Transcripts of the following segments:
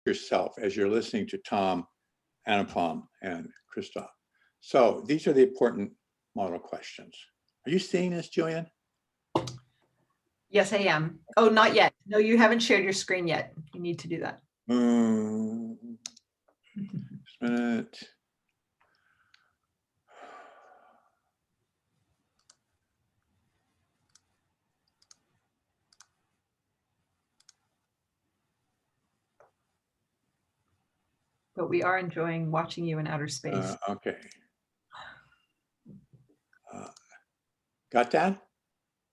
yourself as you're listening to Tom, Anupam, and Christoph. So these are the important model questions. Are you seeing this, Julian? Yes, I am. Oh, not yet. No, you haven't shared your screen yet. You need to do that. Just a minute. But we are enjoying watching you in outer space. Okay. Got that?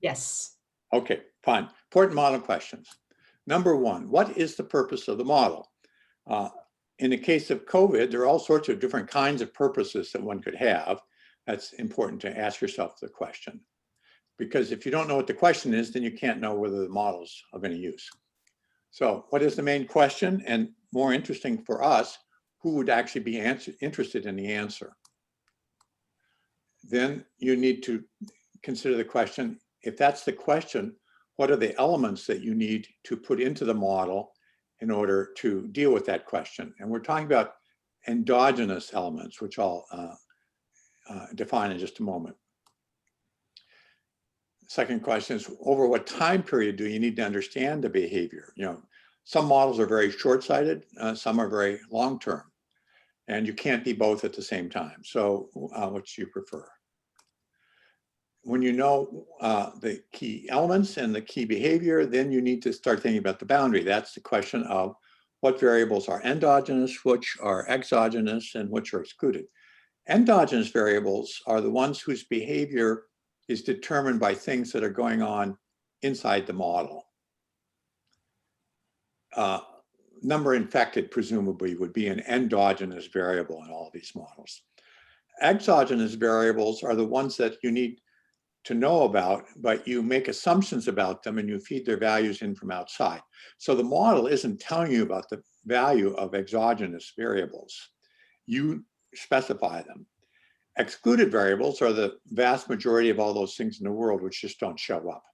Yes. Okay, fine. Important model questions. Number one, what is the purpose of the model? In the case of COVID, there are all sorts of different kinds of purposes that one could have. That's important to ask yourself the question. Because if you don't know what the question is, then you can't know whether the model's of any use. So what is the main question? And more interesting for us, who would actually be interested in the answer? Then you need to consider the question, if that's the question, what are the elements that you need to put into the model in order to deal with that question? And we're talking about endogenous elements, which I'll define in just a moment. Second question is, over what time period do you need to understand the behavior? You know, some models are very short-sighted, some are very long-term, and you can't be both at the same time. So which do you prefer? When you know the key elements and the key behavior, then you need to start thinking about the boundary. That's the question of what variables are endogenous, which are exogenous, and which are excluded. Endogenous variables are the ones whose behavior is determined by things that are going on inside the model. Number infected, presumably, would be an endogenous variable in all these models. Exogenous variables are the ones that you need to know about, but you make assumptions about them and you feed their values in from outside. So the model isn't telling you about the value of exogenous variables. You specify them. Excluded variables are the vast majority of all those things in the world which just don't show up.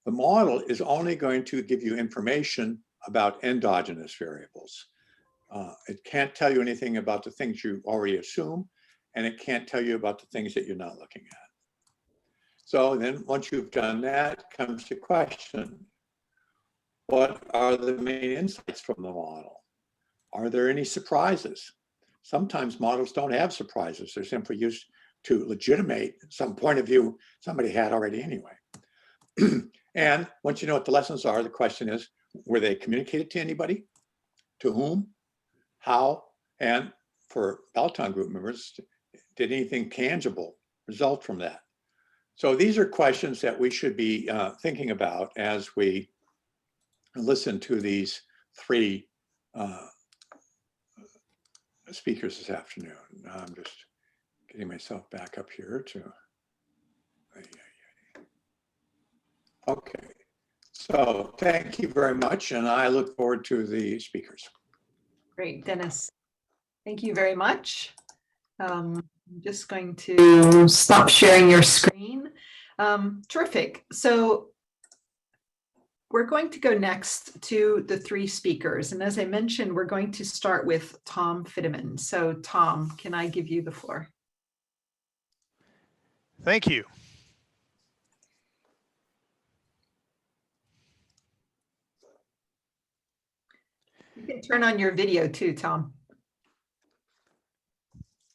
The model is only going to give you information about endogenous variables. It can't tell you anything about the things you already assume, and it can't tell you about the things that you're not looking at. So then once you've done that, comes the question, what are the main insights from the model? Are there any surprises? Sometimes models don't have surprises. They're simply used to legitimate some point of view somebody had already anyway. And once you know what the lessons are, the question is, were they communicated to anybody? To whom? How? And for Balaton group members, did anything tangible result from that? So these are questions that we should be thinking about as we listen to these three speakers this afternoon. I'm just getting myself back up here to. Okay, so thank you very much, and I look forward to the speakers. Great, Dennis. Thank you very much. I'm just going to stop sharing your screen. Terrific. So we're going to go next to the three speakers. And as I mentioned, we're going to start with Tom Fitteman. So Tom, can I give you the floor? Thank you. You can turn on your video too, Tom.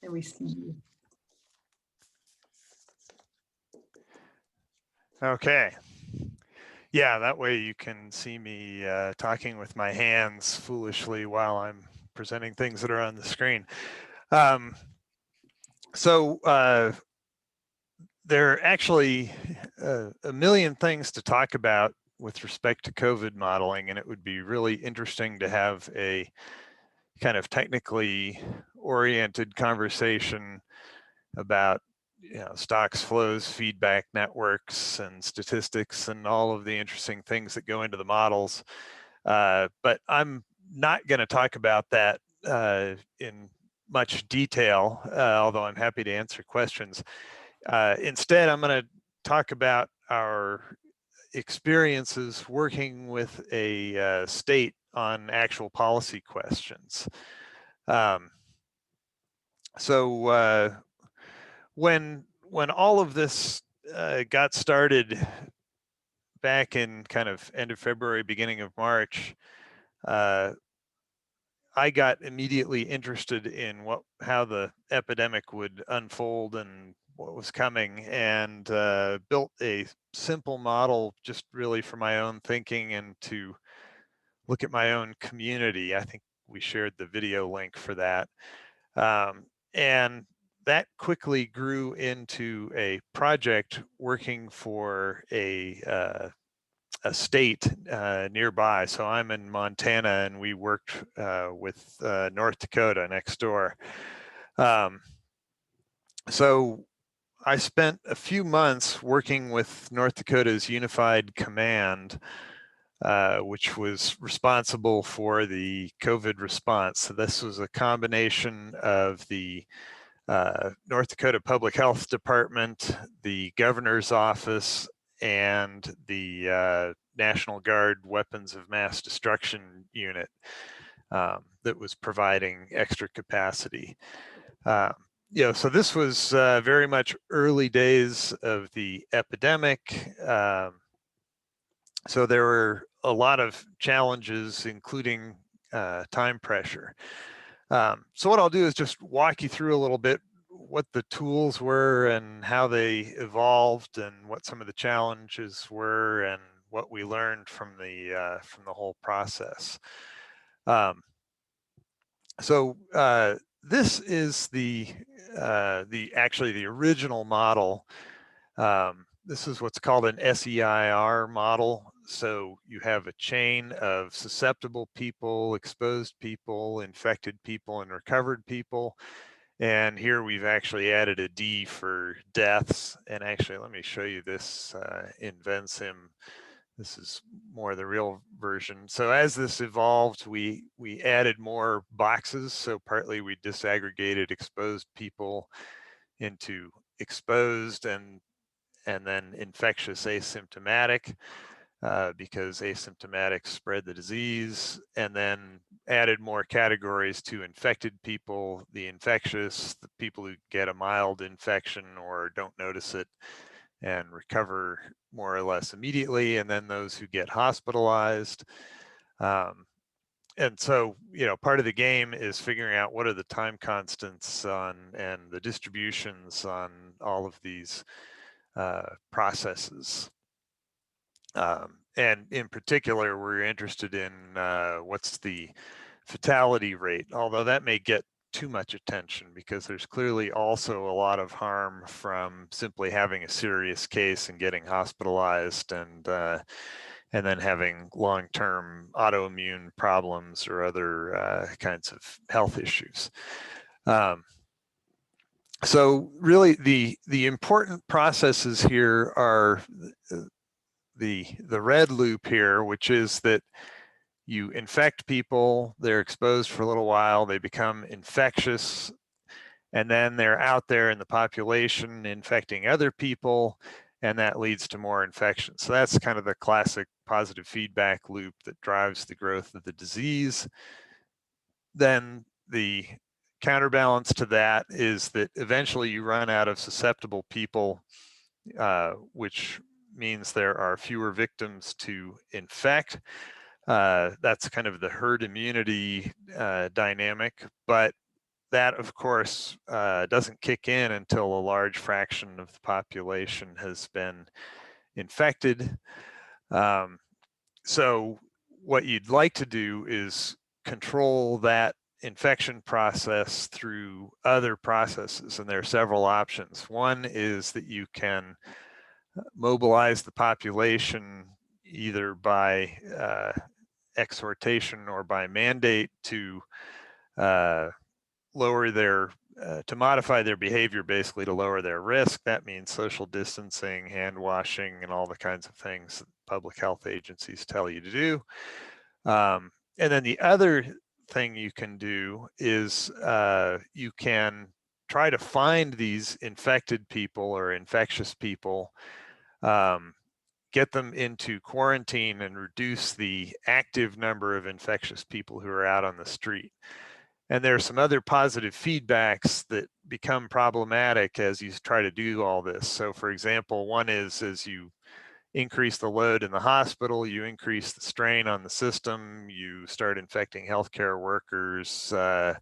And we see you. Okay. Yeah, that way you can see me talking with my hands foolishly while I'm presenting things that are on the screen. There are actually a million things to talk about with respect to COVID modeling, and it would be really interesting to have a kind of technically oriented conversation about stocks, flows, feedback networks, and statistics, and all of the interesting things that go into the models. But I'm not going to talk about that in much detail, although I'm happy to answer questions. Instead, I'm going to talk about our experiences working with a state on actual policy questions. So when all of this got started back in kind of end of February, beginning of March, I got immediately interested in how the epidemic would unfold and what was coming, and built a simple model just really for my own thinking and to look at my own community. I think we shared the video link for that. And that quickly grew into a project working for a state nearby. So I'm in Montana, and we worked with North Dakota next door. So I spent a few months working with North Dakota's Unified Command, which was responsible for the COVID response. So this was a combination of the North Dakota Public Health Department, the governor's office, and the National Guard Weapons of Mass Destruction unit that was providing extra capacity. So this was very much early days of the epidemic. So there were a lot of challenges, including time pressure. So what I'll do is just walk you through a little bit what the tools were and how they evolved, and what some of the challenges were, and what we learned from the whole process. This is actually the original model. This is what's called an SEIR model. So you have a chain of susceptible people, exposed people, infected people, and recovered people. And here we've actually added a D for deaths. And actually, let me show you this in Vensim. This is more the real version. So as this evolved, we added more boxes. So partly we disaggregated exposed people into exposed and then infectious asymptomatic, because asymptomatic spread the disease, and then added more categories to infected people, the infectious, the people who get a mild infection or don't notice it and recover more or less immediately, and then those who get hospitalized. And so, part of the game is figuring out what are the time constants on and the distributions on all of these processes. And in particular, we're interested in what's the fatality rate, although that may get too much attention because there's clearly also a lot of harm from simply having a serious case and getting hospitalized, and then having long-term autoimmune problems or other kinds of health issues. So really the important processes here are the red loop here, which is that you infect people, they're exposed for a little while, they become infectious, and then they're out there in the population infecting other people, and that leads to more infections. So that's kind of the classic positive feedback loop that drives the growth of the disease. Then the counterbalance to that is that eventually you run out of susceptible people, which means there are fewer victims to infect. That's kind of the herd immunity dynamic, but that, of course, doesn't kick in until a large fraction of the population has been infected. So what you'd like to do is control that infection process through other processes, and there are several options. One is that you can mobilize the population either by exhortation or by mandate to lower their, to modify their behavior, basically to lower their risk. That means social distancing, hand washing, and all the kinds of things that public health agencies tell you to do. And then the other thing you can do is you can try to find these infected people or infectious people, get them into quarantine and reduce the active number of infectious people who are out on the street. And there are some other positive feedbacks that become problematic as you try to do all this. So for example, one is as you increase the load in the hospital, you increase the strain on the system, you start infecting healthcare workers, there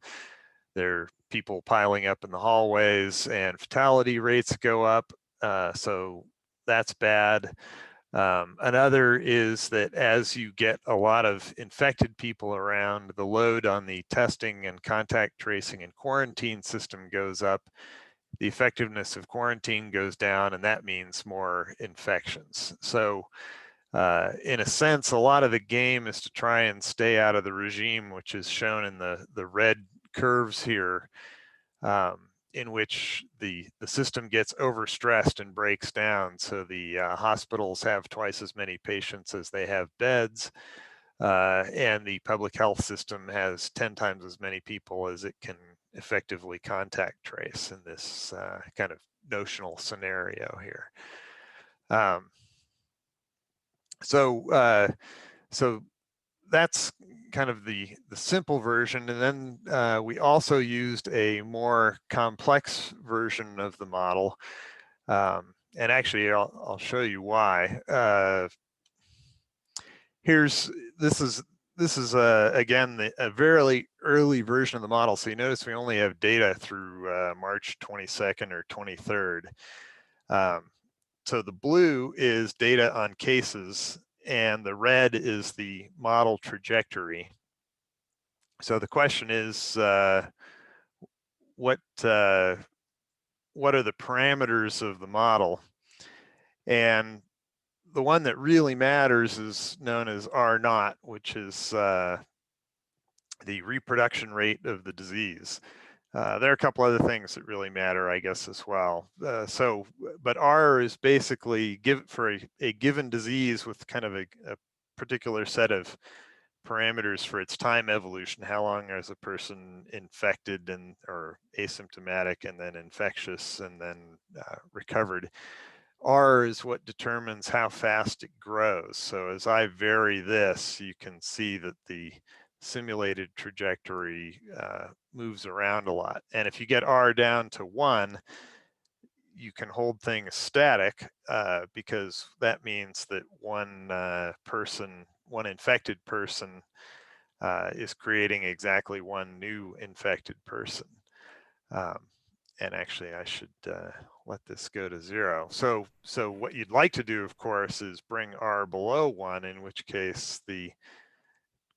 are people piling up in the hallways and fatality rates go up. So that's bad. Another is that as you get a lot of infected people around, the load on the testing and contact tracing and quarantine system goes up, the effectiveness of quarantine goes down, and that means more infections. So in a sense, a lot of the game is to try and stay out of the regime, which is shown in the red curves here, in which the system gets overstressed and breaks down. So the hospitals have twice as many patients as they have beds, and the public health system has 10 times as many people as it can effectively contact trace in this kind of notional scenario here. So that's kind of the simple version. And then we also used a more complex version of the model. And actually, I'll show you why. This is again, a very early version of the model. So you notice we only have data through March 22nd or 23rd. So the blue is data on cases, and the red is the model trajectory. So the question is, what are the parameters of the model? And the one that really matters is known as R0, which is the reproduction rate of the disease. There are a couple other things that really matter, I guess, as well. But R is basically for a given disease with kind of a particular set of parameters for its time evolution. How long is a person infected or asymptomatic, and then infectious, and then recovered? R is what determines how fast it grows. So as I vary this, you can see that the simulated trajectory moves around a lot. And if you get R down to 1, you can hold things static because that means that one infected person is creating exactly one new infected person. And actually, I should let this go to 0. So what you'd like to do, of course, is bring R below 1, in which case the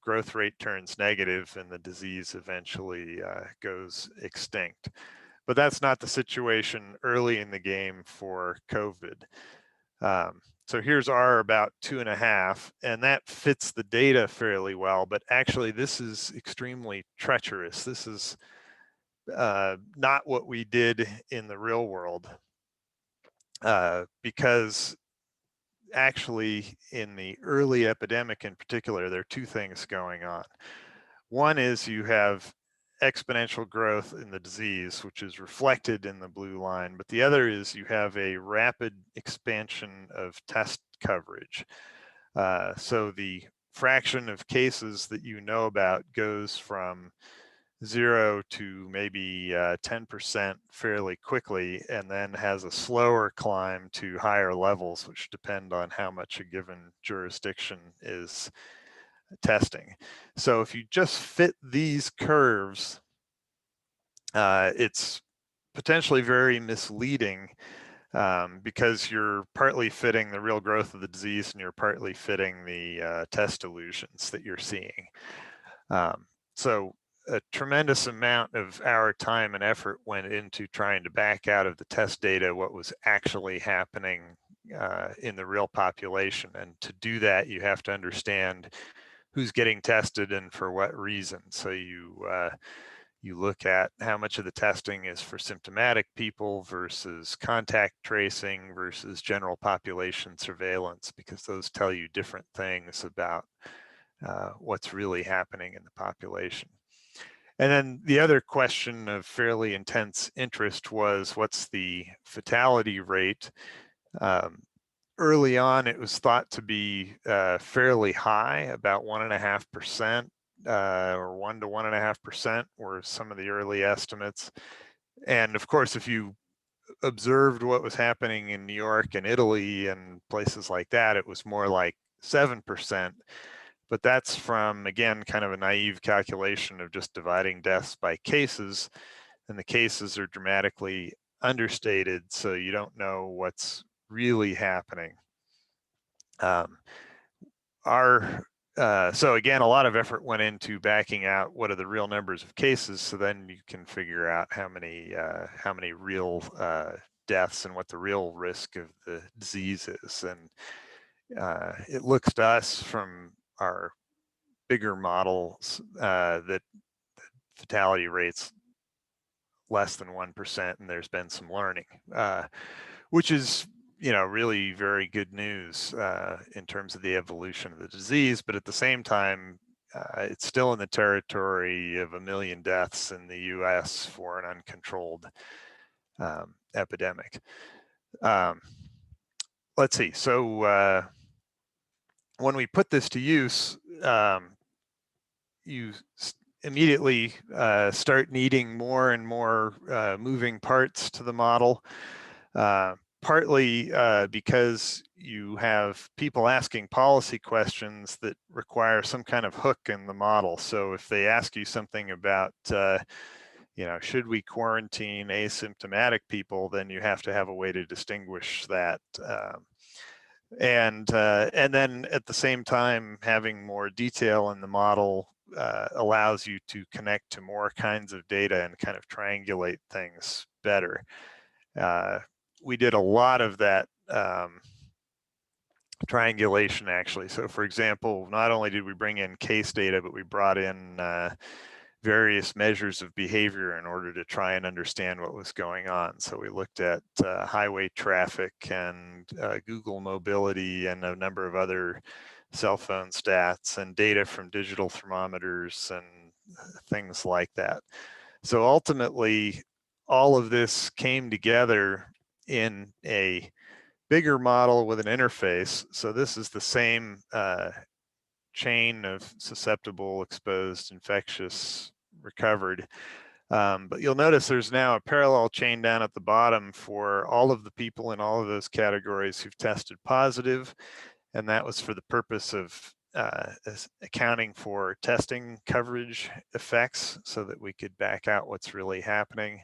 growth rate turns negative and the disease eventually goes extinct. But that's not the situation early in the game for COVID. So here's R about 2.5, and that fits the data fairly well, but actually this is extremely treacherous. This is not what we did in the real world, because actually in the early epidemic in particular, there are 2 things going on. One is you have exponential growth in the disease, which is reflected in the blue line, but the other is you have a rapid expansion of test coverage. So the fraction of cases that you know about goes from 0 to maybe 10% fairly quickly, and then has a slower climb to higher levels, which depend on how much a given jurisdiction is testing. So if you just fit these curves, it's potentially very misleading because you're partly fitting the real growth of the disease and you're partly fitting the test illusions that you're seeing. So a tremendous amount of our time and effort went into trying to back out of the test data what was actually happening in the real population. And to do that, you have to understand who's getting tested and for what reason. So you look at how much of the testing is for symptomatic people versus contact tracing versus general population surveillance, because those tell you different things about what's really happening in the population. And then the other question of fairly intense interest was, what's the fatality rate? early on, it was thought to be fairly high, about 1.5%, or 1 to 1.5% were some of the early estimates. And of course, if you observed what was happening in New York and Italy and places like that, it was more like 7%. But that's from, again, kind of a naive calculation of just dividing deaths by cases. And the cases are dramatically understated, so you don't know what's really happening. So again, a lot of effort went into backing out what are the real numbers of cases, so then you can figure out how many real deaths and what the real risk of the disease is. And it looks to us from our bigger models that fatality rates less than 1%, and there's been some learning, which is really very good news in terms of the evolution of the disease. But at the same time, it's still in the territory of 1 million deaths in the US for an uncontrolled epidemic. Let's see. So when we put this to use, you immediately start needing more and more moving parts to the model. Partly because you have people asking policy questions that require some kind of hook in the model. So if they ask you something about, should we quarantine asymptomatic people, then you have to have a way to distinguish that. And then at the same time, having more detail in the model allows you to connect to more kinds of data and kind of triangulate things better. We did a lot of that triangulation, actually. So for example, not only did we bring in case data, but we brought in various measures of behavior in order to try and understand what was going on. So we looked at highway traffic and Google mobility and a number of other cell phone stats and data from digital thermometers and things like that. So ultimately, all of this came together in a bigger model with an interface. So this is the same chain of susceptible, exposed, infectious, recovered. But you'll notice there's now a parallel chain down at the bottom for all of the people in all of those categories who've tested positive. And that was for the purpose of accounting for testing coverage effects so that we could back out what's really happening.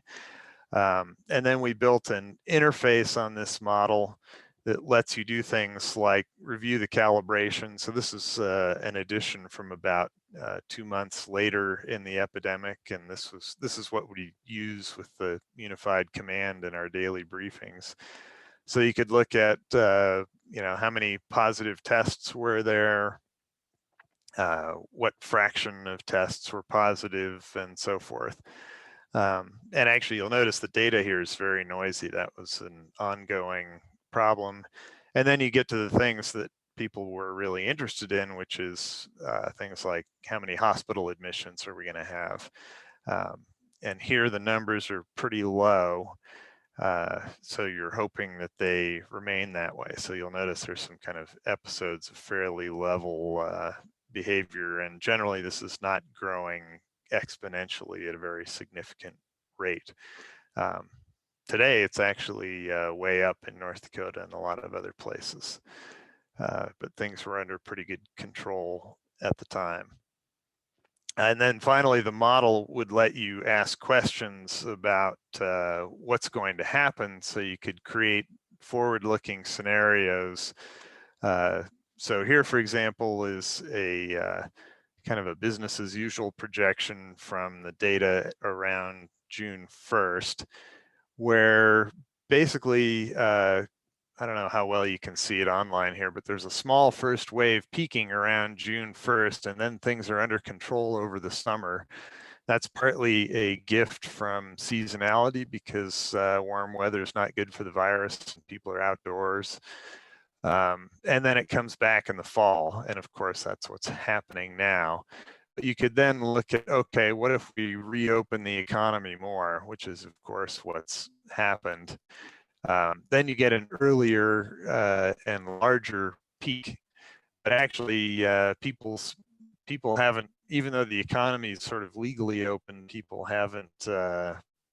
And then we built an interface on this model that lets you do things like review the calibration. So this is an addition from about 2 months later in the epidemic, and this is what we use with the unified command in our daily briefings. So you could look at how many positive tests were there, what fraction of tests were positive, and so forth. And actually, you'll notice the data here is very noisy. That was an ongoing problem. And then you get to the things that people were really interested in, which is things like how many hospital admissions are we going to have? And here the numbers are pretty low. So you're hoping that they remain that way. So you'll notice there's some kind of episodes of fairly level behavior. And generally, this is not growing exponentially at a very significant rate. Today, it's actually way up in North Dakota and a lot of other places. But things were under pretty good control at the time. And then finally, the model would let you ask questions about what's going to happen, so you could create forward-looking scenarios. So here, for example, is a kind of a business as usual projection from the data around June 1st, where basically, I don't know how well you can see it online here, but there's a small first wave peaking around June 1st, and then things are under control over the summer. That's partly a gift from seasonality, because warm weather is not good for the virus and people are outdoors. And then it comes back in the fall. And of course, that's what's happening now. But you could then look at, okay, what if we reopen the economy more, which is, of course, what's happened. Then you get an earlier and larger peak, but actually people haven't, even though the economy is sort of legally open, people haven't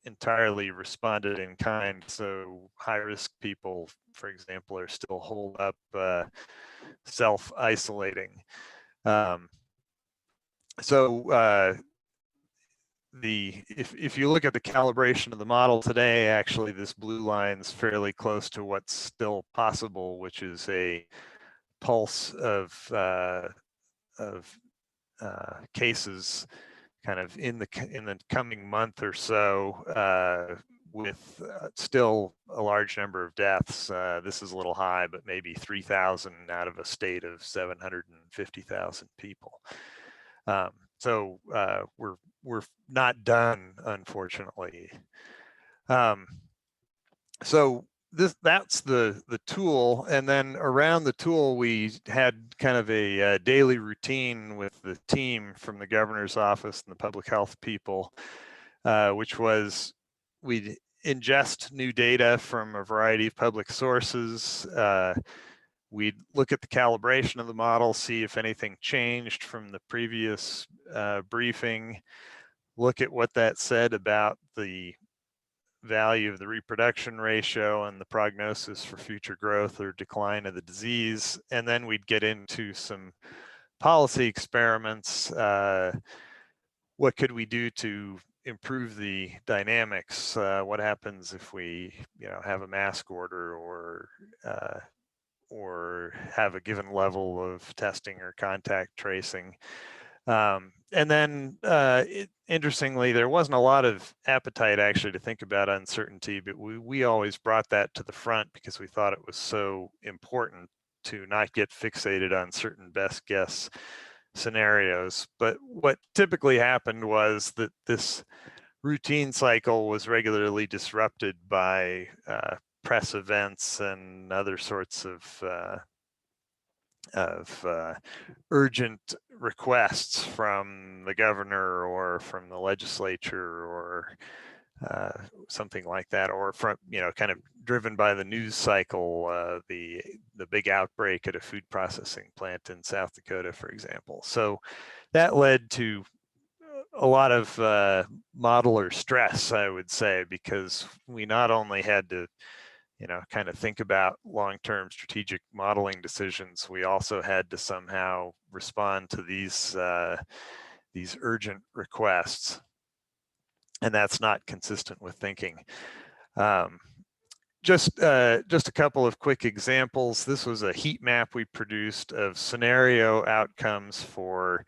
entirely responded in kind. So high-risk people, for example, are still holed up self-isolating. If you look at the calibration of the model today, actually this blue line is fairly close to what's still possible, which is a pulse of cases kind of in the coming month or so, with still a large number of deaths. This is a little high, but maybe 3,000 out of a state of 750,000 people. So we're not done, unfortunately. So that's the tool, and then around the tool we had kind of a daily routine with the team from the governor's office and the public health people, which was we'd ingest new data from a variety of public sources. We'd look at the calibration of the model, see if anything changed from the previous briefing, look at what that said about the value of the reproduction ratio and the prognosis for future growth or decline of the disease. And then we'd get into some policy experiments. What could we do to improve the dynamics? What happens if we, have a mask order or have a given level of testing or contact tracing? And then interestingly, there wasn't a lot of appetite actually to think about uncertainty, but we always brought that to the front because we thought it was so important to not get fixated on certain best guess scenarios. But what typically happened was that this routine cycle was regularly disrupted by press events and other sorts of urgent requests from the governor or from the legislature or something like that, or from, kind of driven by the news cycle, the big outbreak at a food processing plant in South Dakota, for example. So that led to a lot of modeler stress, I would say, because we not only had to kind of think about long-term strategic modeling decisions, we also had to somehow respond to these urgent requests, and that's not consistent with thinking. Just a couple of quick examples. This was a heat map we produced of scenario outcomes for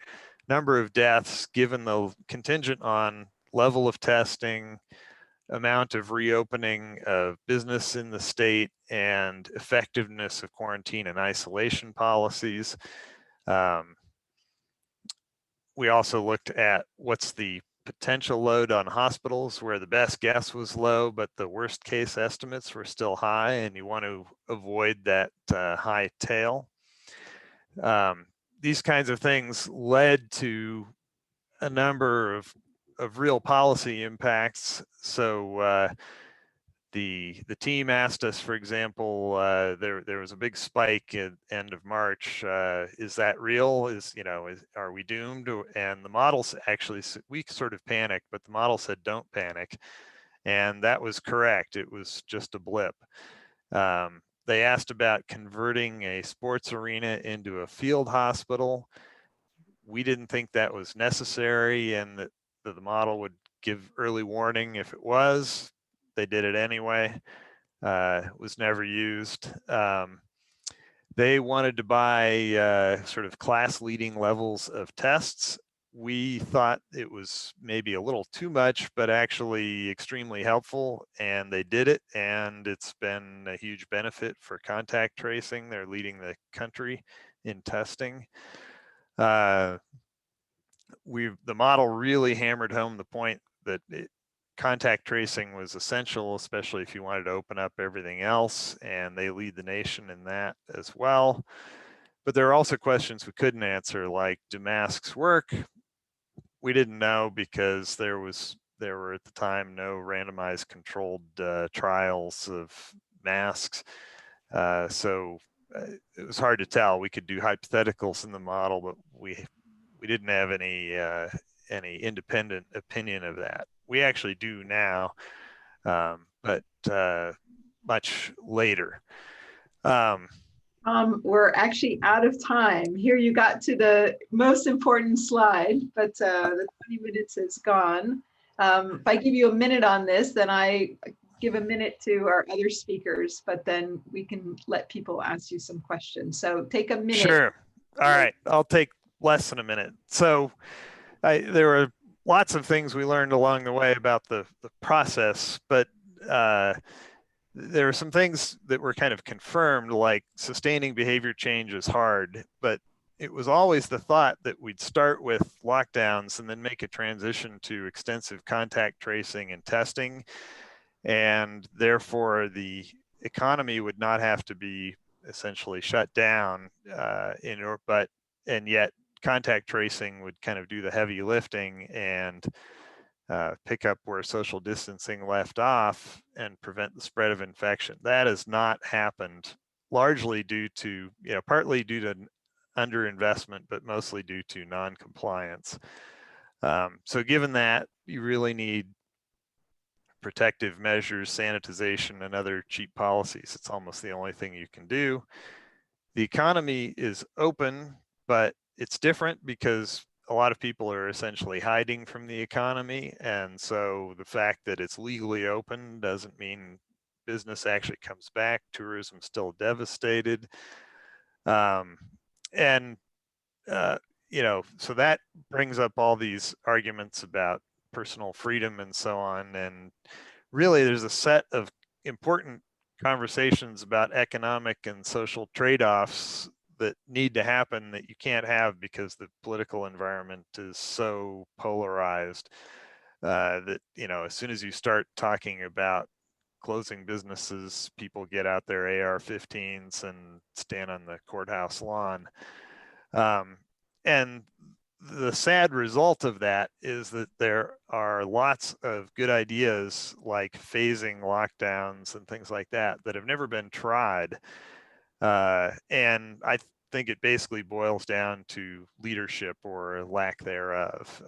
number of deaths given the contingent on level of testing, amount of reopening of business in the state, and effectiveness of quarantine and isolation policies. We also looked at what's the potential load on hospitals where the best guess was low, but the worst case estimates were still high, and you want to avoid that high tail. These kinds of things led to a number of real policy impacts. So the team asked us, for example, there was a big spike at end of March. Is that real? Are we doomed? And the models actually, we sort of panicked, but the model said don't panic, and that was correct. It was just a blip. They asked about converting a sports arena into a field hospital. We didn't think that was necessary, and that the model would give early warning if it was. They did it anyway. It was never used. They wanted to buy sort of class-leading levels of tests. We thought it was maybe a little too much, but actually extremely helpful, and they did it, and it's been a huge benefit for contact tracing. They're leading the country in testing. The model really hammered home the point that contact tracing was essential, especially if you wanted to open up everything else, and they lead the nation in that as well. But there are also questions we couldn't answer, like, do masks work? We didn't know because there were at the time no randomized controlled trials of masks. So it was hard to tell. We could do hypotheticals in the model, but we didn't have any independent opinion of that. We actually do now, but much later. We're actually out of time. Here you got to the most important slide, but the 20 minutes is gone. If I give you a minute on this, then I give a minute to our other speakers, but then we can let people ask you some questions. So take a minute. Sure. All right. I'll take less than a minute. So there were lots of things we learned along the way about the process, but there are some things that were kind of confirmed, like sustaining behavior change is hard, but it was always the thought that we'd start with lockdowns and then make a transition to extensive contact tracing and testing. And therefore the economy would not have to be essentially shut down, and yet contact tracing would kind of do the heavy lifting and pick up where social distancing left off and prevent the spread of infection. That has not happened, largely due to, partly due to underinvestment, but mostly due to non-compliance. So given that, you really need protective measures, sanitization, and other cheap policies. It's almost the only thing you can do. The economy is open, but it's different because a lot of people are essentially hiding from the economy. And so the fact that it's legally open doesn't mean business actually comes back. Tourism's still devastated. So that brings up all these arguments about personal freedom and so on. And really, there's a set of important conversations about economic and social trade-offs that need to happen that you can't have because the political environment is so polarized that, as soon as you start talking about closing businesses, people get out their AR-15s and stand on the courthouse lawn. And the sad result of that is that there are lots of good ideas like phasing lockdowns and things like that that have never been tried. And I think it basically boils down to leadership or lack thereof.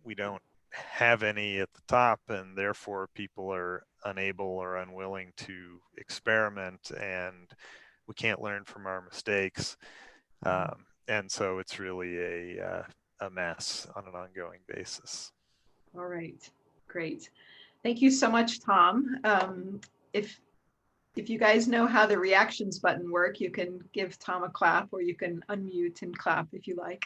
We don't have any at the top, and therefore people are unable or unwilling to experiment, and we can't learn from our mistakes. And so it's really a mess on an ongoing basis. All right, great. Thank you so much, Tom. If you guys know how the reactions button work, you can give Tom a clap, or you can unmute and clap if you like.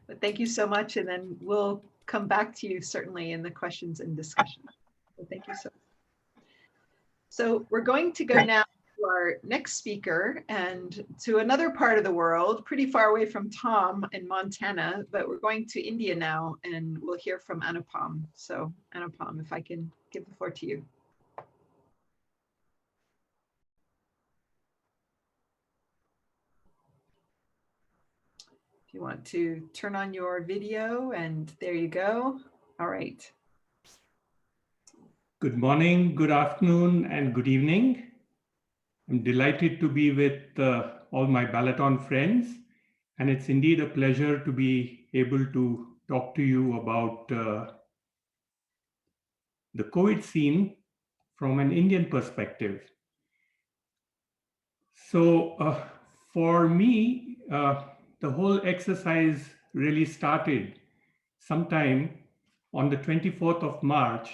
But thank you so much, and then we'll come back to you certainly in the questions and discussion. So thank you so much. So we're going to go now to our next speaker and to another part of the world, pretty far away from Tom in Montana, but we're going to India now, and we'll hear from Anupam. So Anupam, if I can give the floor to you. If you want to turn on your video, and there you go. All right. Good morning, good afternoon, and good evening. I'm delighted to be with all my Balaton friends, and it's indeed a pleasure to be able to talk to you about the COVID scene from an Indian perspective. So for me, the whole exercise really started sometime on the 24th of March,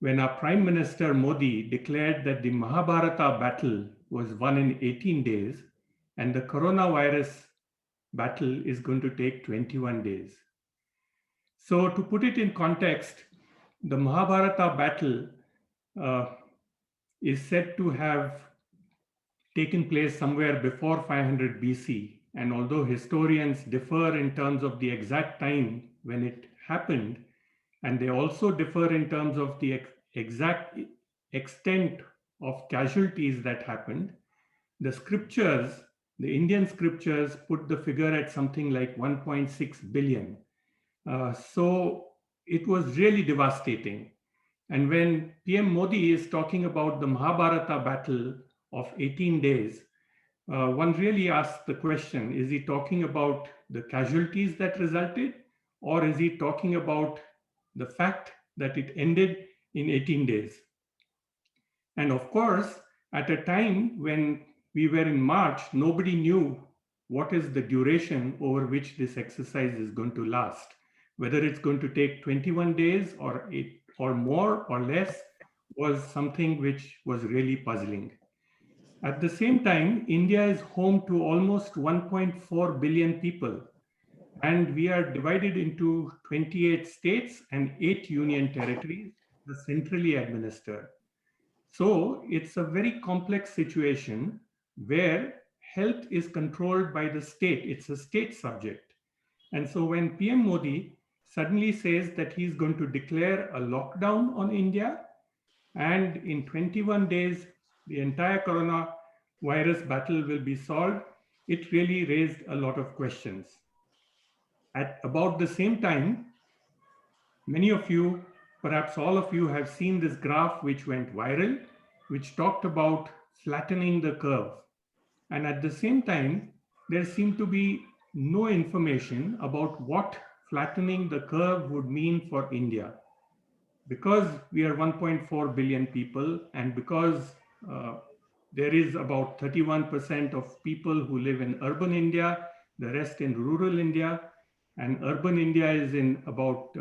when our Prime Minister Modi declared that the Mahabharata battle was won in 18 days and the coronavirus battle is going to take 21 days. So to put it in context, the Mahabharata battle is said to have taken place somewhere before 500 BC. And although historians differ in terms of the exact time when it happened, and they also differ in terms of the exact extent of casualties that happened, the scriptures, the Indian scriptures, put the figure at something like 1.6 billion. So it was really devastating. And when PM Modi is talking about the Mahabharata battle of 18 days, one really asks the question, is he talking about the casualties that resulted, or is he talking about the fact that it ended in 18 days? And of course, at a time when we were in March, nobody knew what is the duration over which this exercise is going to last. Whether it's going to take 21 days or more or less was something which was really puzzling. At the same time, India is home to almost 1.4 billion people, and we are divided into 28 states and 8 union territories, centrally administered. So it's a very complex situation where health is controlled by the state. It's a state subject. And so when PM Modi suddenly says that he's going to declare a lockdown on India, and in 21 days, the entire coronavirus battle will be solved, it really raised a lot of questions. At about the same time, many of you, perhaps all of you, have seen this graph which went viral, which talked about flattening the curve. And at the same time, there seemed to be no information about what flattening the curve would mean for India. Because we are 1.4 billion people, and because there is about 31% of people who live in urban India, the rest in rural India, and urban India is in about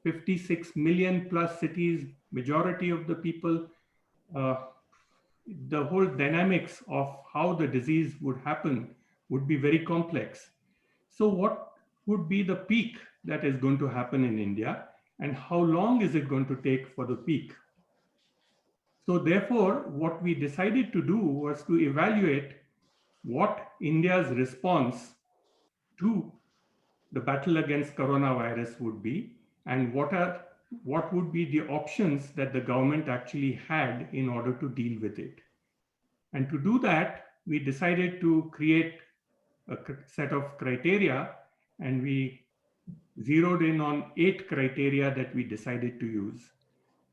56 million plus cities, majority of the people, the whole dynamics of how the disease would happen would be very complex. So what would be the peak that is going to happen in India, and how long is it going to take for the peak? So therefore, what we decided to do was to evaluate what India's response to the battle against coronavirus would be, and what would be the options that the government actually had in order to deal with it. And to do that, we decided to create a set of criteria, and we zeroed in on 8 criteria that we decided to use.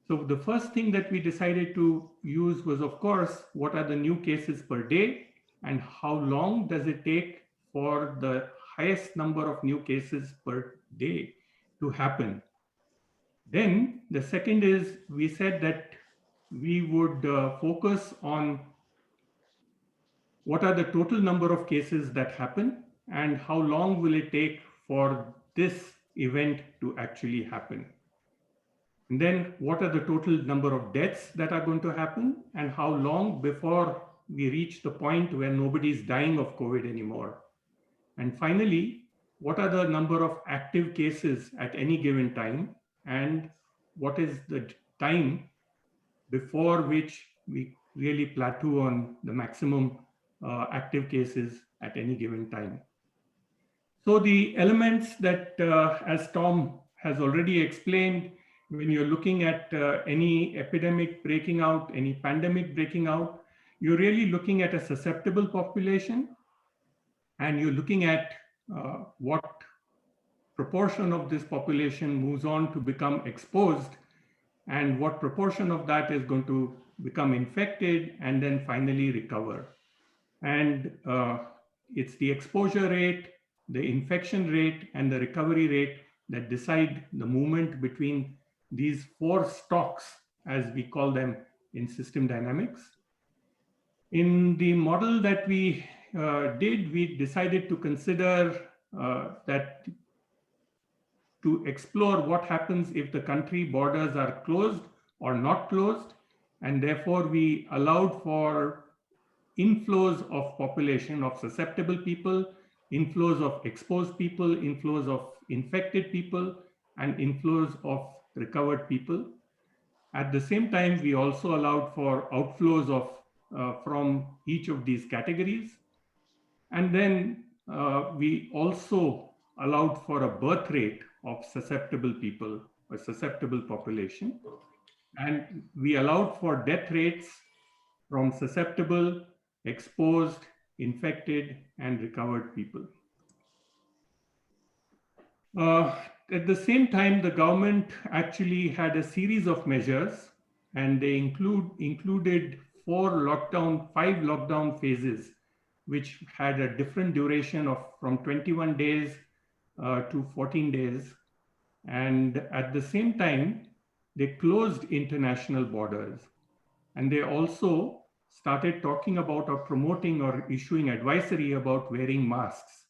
So the first thing that we decided to use was, of course, what are the new cases per day, and how long does it take for the highest number of new cases per day to happen. Then the second is, we said that we would focus on what are the total number of cases that happen, and how long will it take for this event to actually happen. And then what are the total number of deaths that are going to happen, and how long before we reach the point where nobody's dying of COVID anymore. And finally, what are the number of active cases at any given time, and what is the time before which we really plateau on the maximum active cases at any given time. So the elements that, as Tom has already explained, when you're looking at any epidemic breaking out, any pandemic breaking out, you're really looking at a susceptible population, and you're looking at what proportion of this population moves on to become exposed, and what proportion of that is going to become infected and then finally recover. And it's the exposure rate, the infection rate, and the recovery rate that decide the movement between these 4 stocks, as we call them in system dynamics. In the model that we did, we decided to consider that to explore what happens if the country borders are closed or not closed, and therefore we allowed for inflows of population of susceptible people, inflows of exposed people, inflows of infected people, and inflows of recovered people. At the same time, we also allowed for outflows of from each of these categories. And then we also allowed for a birth rate of susceptible people, a susceptible population. And we allowed for death rates from susceptible, exposed, infected, and recovered people. at the same time, the government actually had a series of measures, and they included five lockdown phases, which had a different duration of from 21 days to 14 days. And at the same time, they closed international borders. And they also started talking about or promoting or issuing advisory about wearing masks.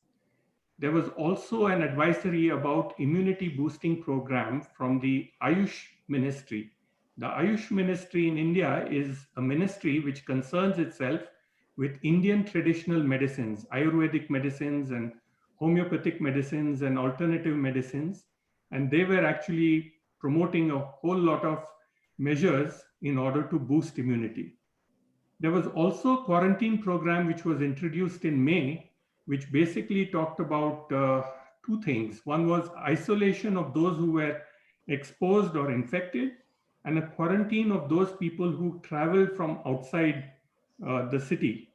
There was also an advisory about immunity boosting program from the Ayush Ministry. The Ayush Ministry in India is a ministry which concerns itself with Indian traditional medicines, Ayurvedic medicines and homeopathic medicines and alternative medicines. And they were actually promoting a whole lot of measures in order to boost immunity. There was also a quarantine program which was introduced in May, which basically talked about two things. One was isolation of those who were exposed or infected, and a quarantine of those people who traveled from outside the city.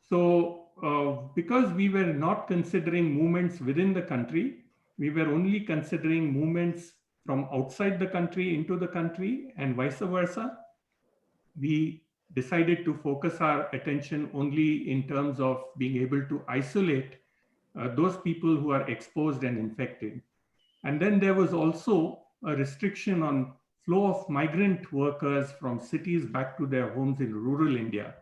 So because we were not considering movements within the country, we were only considering movements from outside the country into the country and vice versa. We decided to focus our attention only in terms of being able to isolate those people who are exposed and infected. And then there was also a restriction on flow of migrant workers from cities back to their homes in rural India.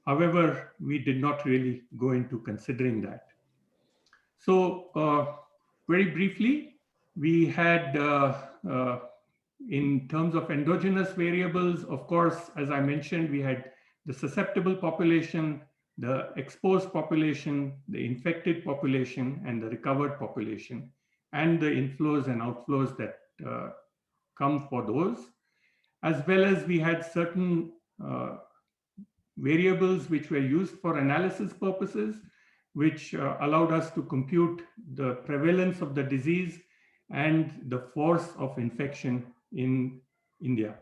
However, we did not really go into considering that. So very briefly, we had in terms of endogenous variables, of course, as I mentioned, we had the susceptible population, the exposed population, the infected population, and the recovered population, and the inflows and outflows that come for those, as well as we had certain variables which were used for analysis purposes, which allowed us to compute the prevalence of the disease and the force of infection in India.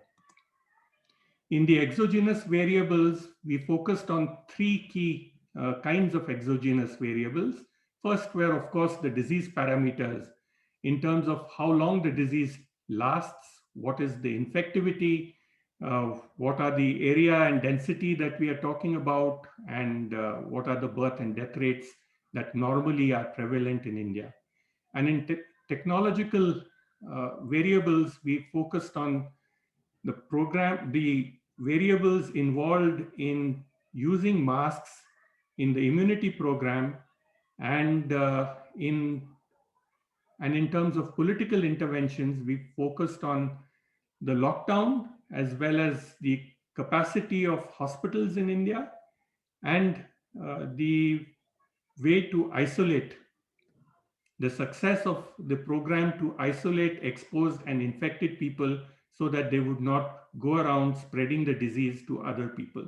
In the exogenous variables, we focused on three key kinds of exogenous variables. First were, of course, the disease parameters in terms of how long the disease lasts, what is the infectivity, what are the area and density that we are talking about, and what are the birth and death rates that normally are prevalent in India. And in technological variables, we focused on the variables involved in using masks in the immunity program, and in terms of political interventions, we focused on the lockdown as well as the capacity of hospitals in India, and the way to isolate, the success of the program to isolate exposed and infected people so that they would not go around spreading the disease to other people.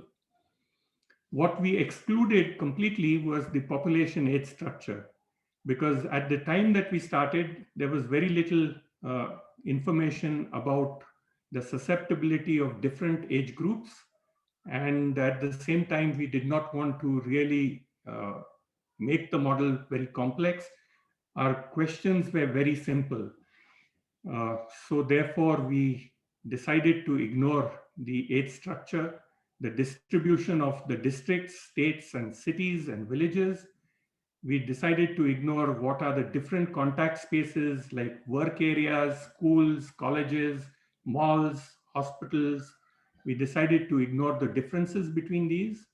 What we excluded completely was the population age structure, because at the time that we started, there was very little information about the susceptibility of different age groups. And at the same time, we did not want to really make the model very complex. Our questions were very simple. So therefore, we decided to ignore the age structure, the distribution of the districts, states, and cities and villages. We decided to ignore what are the different contact spaces like work areas, schools, colleges, malls, hospitals. We decided to ignore the differences between these.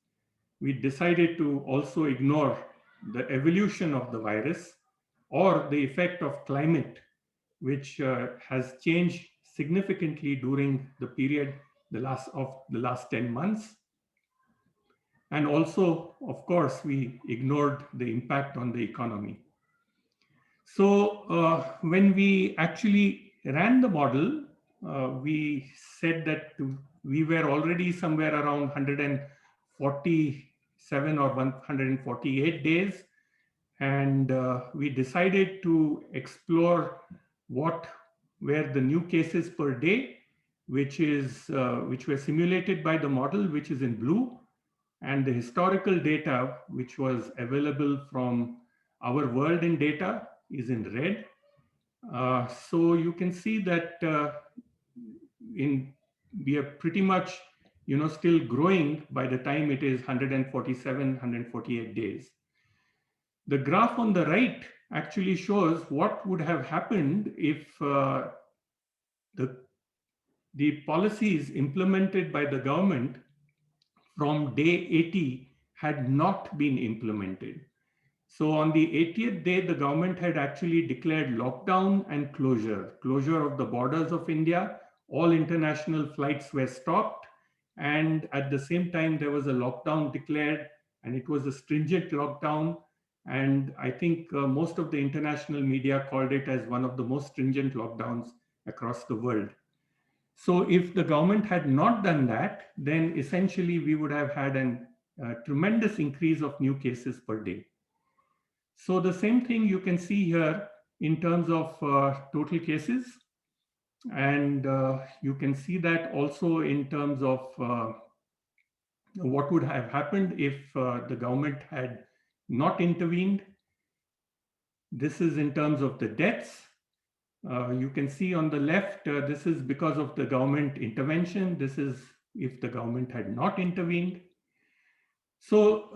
We decided to also ignore the evolution of the virus or the effect of climate, which has changed significantly during the period the last 10 months. And also, of course, we ignored the impact on the economy. So when we actually ran the model, we said that we were already somewhere around 147 or 148 days. And we decided to explore what were the new cases per day, which were simulated by the model, which is in blue, and the historical data, which was available from our world in data, is in red. So you can see that we are pretty much, still growing by the time it is 147, 148 days. The graph on the right actually shows what would have happened if the policies implemented by the government from day 80 had not been implemented. So on the 80th day, the government had actually declared lockdown and closure of the borders of India. All international flights were stopped. And at the same time, there was a lockdown declared, and it was a stringent lockdown. And I think most of the international media called it as one of the most stringent lockdowns across the world. So if the government had not done that, then essentially we would have had a tremendous increase of new cases per day. So the same thing you can see here in terms of total cases. And you can see that also in terms of what would have happened if the government had not intervened. This is in terms of the deaths. You can see on the left, this is because of the government intervention. This is if the government had not intervened. So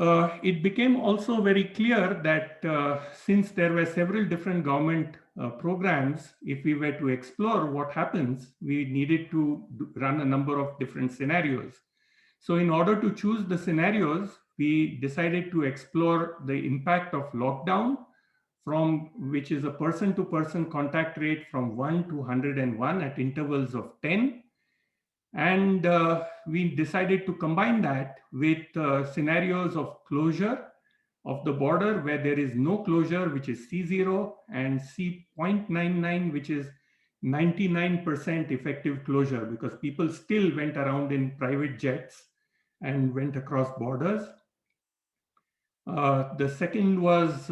it became also very clear that since there were several different government programs, if we were to explore what happens, we needed to run a number of different scenarios. So in order to choose the scenarios, we decided to explore the impact of lockdown, which is a person-to-person contact rate from 1 to 101 at intervals of 10. And we decided to combine that with scenarios of closure of the border where there is no closure, which is C0, and C.99, which is 99% effective closure, because people still went around in private jets and went across borders. The second was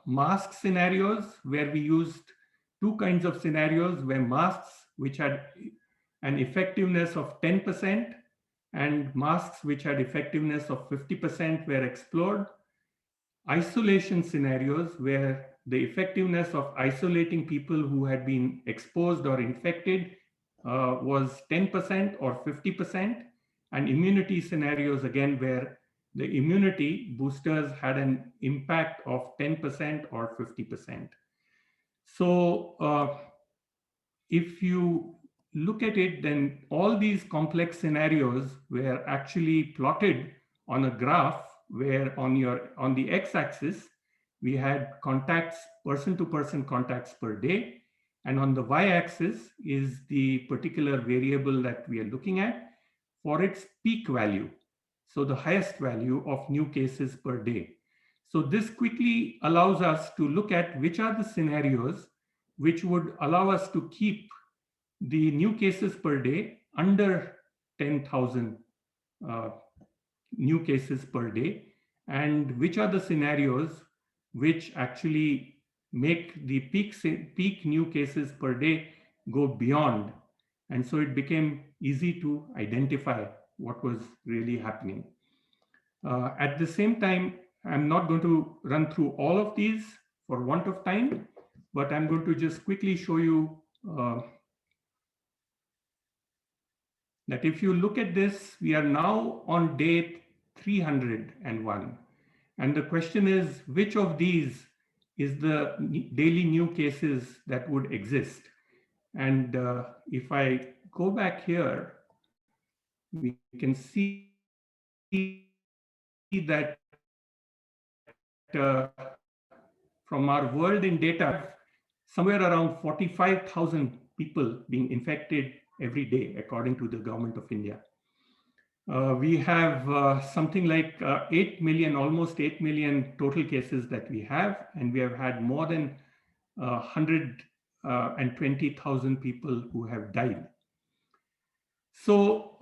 mask scenarios, where we used two kinds of scenarios where masks, which had an effectiveness of 10%, and masks which had effectiveness of 50% were explored. Isolation scenarios, where the effectiveness of isolating people who had been exposed or infected was 10% or 50%. And immunity scenarios, again, where the immunity boosters had an impact of 10% or 50%. So if you look at it, then all these complex scenarios were actually plotted on a graph where on the x-axis, we had contacts, person-to-person contacts per day. And on the y-axis is the particular variable that we are looking at for its peak value. So the highest value of new cases per day. So this quickly allows us to look at which are the scenarios which would allow us to keep the new cases per day under 10,000 new cases per day, and which are the scenarios which actually make the peak new cases per day go beyond. And so it became easy to identify what was really happening. At the same time, I'm not going to run through all of these for want of time, but I'm going to just quickly show you that if you look at this, we are now on day 301. And the question is, which of these is the daily new cases that would exist? And if I go back here, we can see that from our world in data, somewhere around 45,000 people being infected every day, according to the government of India. We have something like 8 million, almost 8 million total cases that we have, and we have had more than 120,000 people who have died. So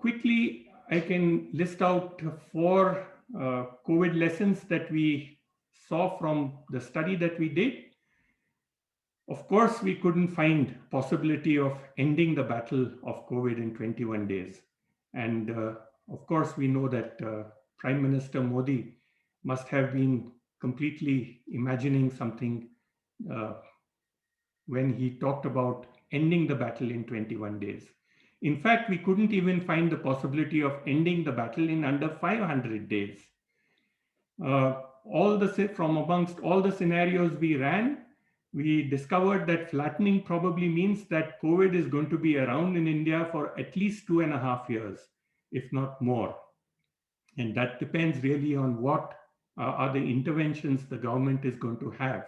quickly, I can list out 4 COVID lessons that we saw from the study that we did. Of course, we couldn't find possibility of ending the battle of COVID in 21 days. And of course, we know that Prime Minister Modi must have been completely imagining something when he talked about ending the battle in 21 days. In fact, we couldn't even find the possibility of ending the battle in under 500 days. From amongst all the scenarios we ran, we discovered that flattening probably means that COVID is going to be around in India for at least 2.5 years, if not more. And that depends really on what are the interventions the government is going to have.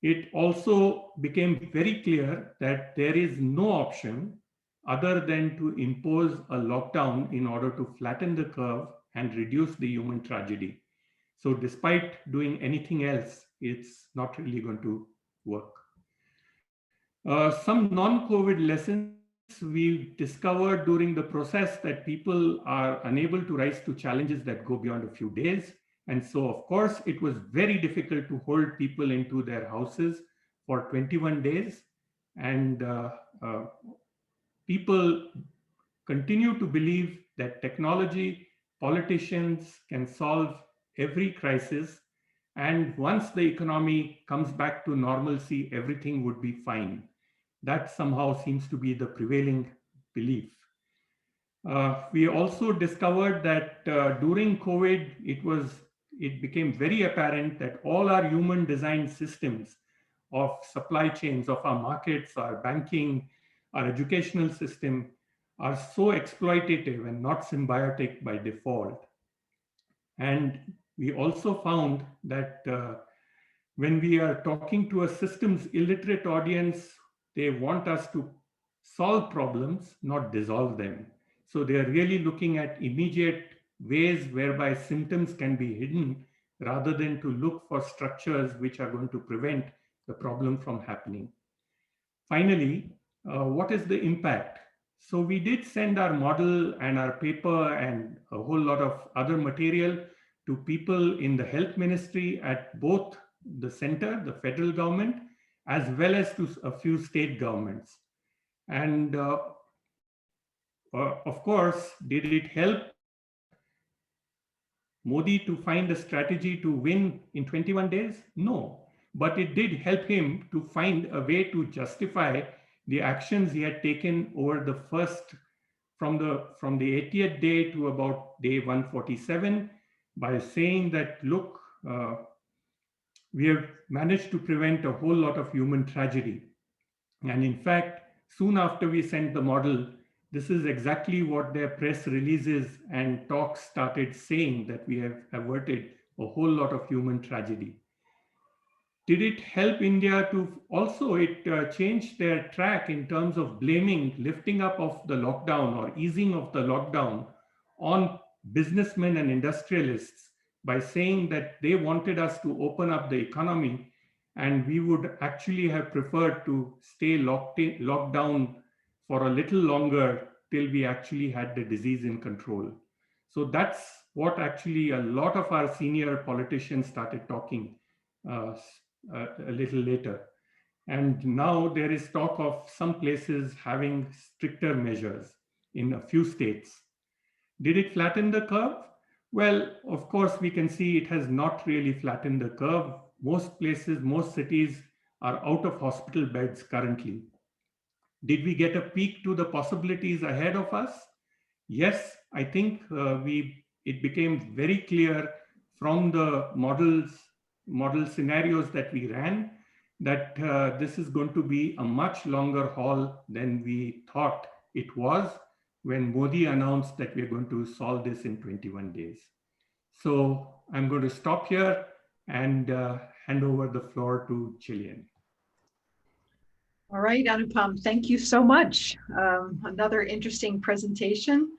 It also became very clear that there is no option other than to impose a lockdown in order to flatten the curve and reduce the human tragedy. So despite doing anything else, it's not really going to work. Some non-COVID lessons we discovered during the process that people are unable to rise to challenges that go beyond a few days. And so, of course, it was very difficult to hold people into their houses for 21 days. And people continue to believe that technology, politicians can solve every crisis. And once the economy comes back to normalcy, everything would be fine. That somehow seems to be the prevailing belief. We also discovered that during COVID, it became very apparent that all our human designed systems of supply chains, of our markets, our banking, our educational system are so exploitative and not symbiotic by default. And we also found that when we are talking to a systems illiterate audience, they want us to solve problems, not dissolve them. So they are really looking at immediate ways whereby symptoms can be hidden rather than to look for structures which are going to prevent the problem from happening. Finally, what is the impact? So we did send our model and our paper and a whole lot of other material to people in the health ministry at both the center, the federal government, as well as to a few state governments. And of course, did it help Modi to find a strategy to win in 21 days? No, but it did help him to find a way to justify the actions he had taken over the first, from the 80th day to about day 147, by saying that, look, we have managed to prevent a whole lot of human tragedy. And in fact, soon after we sent the model, this is exactly what their press releases and talks started saying, that we have averted a whole lot of human tragedy. Did it help India to also, it changed their track in terms of blaming lifting up of the lockdown or easing of the lockdown on businessmen and industrialists by saying that they wanted us to open up the economy and we would actually have preferred to stay locked down for a little longer till we actually had the disease in control. So that's what actually a lot of our senior politicians started talking a little later. And now there is talk of some places having stricter measures in a few states. Did it flatten the curve? Well, of course, we can see it has not really flattened the curve. Most places, most cities are out of hospital beds currently. Did we get a peek to the possibilities ahead of us? Yes, I think it became very clear from the model scenarios that we ran that this is going to be a much longer haul than we thought it was when Modi announced that we're going to solve this in 21 days. So I'm going to stop here and hand over the floor to Jillian. All right, Anupam, thank you so much. Another interesting presentation,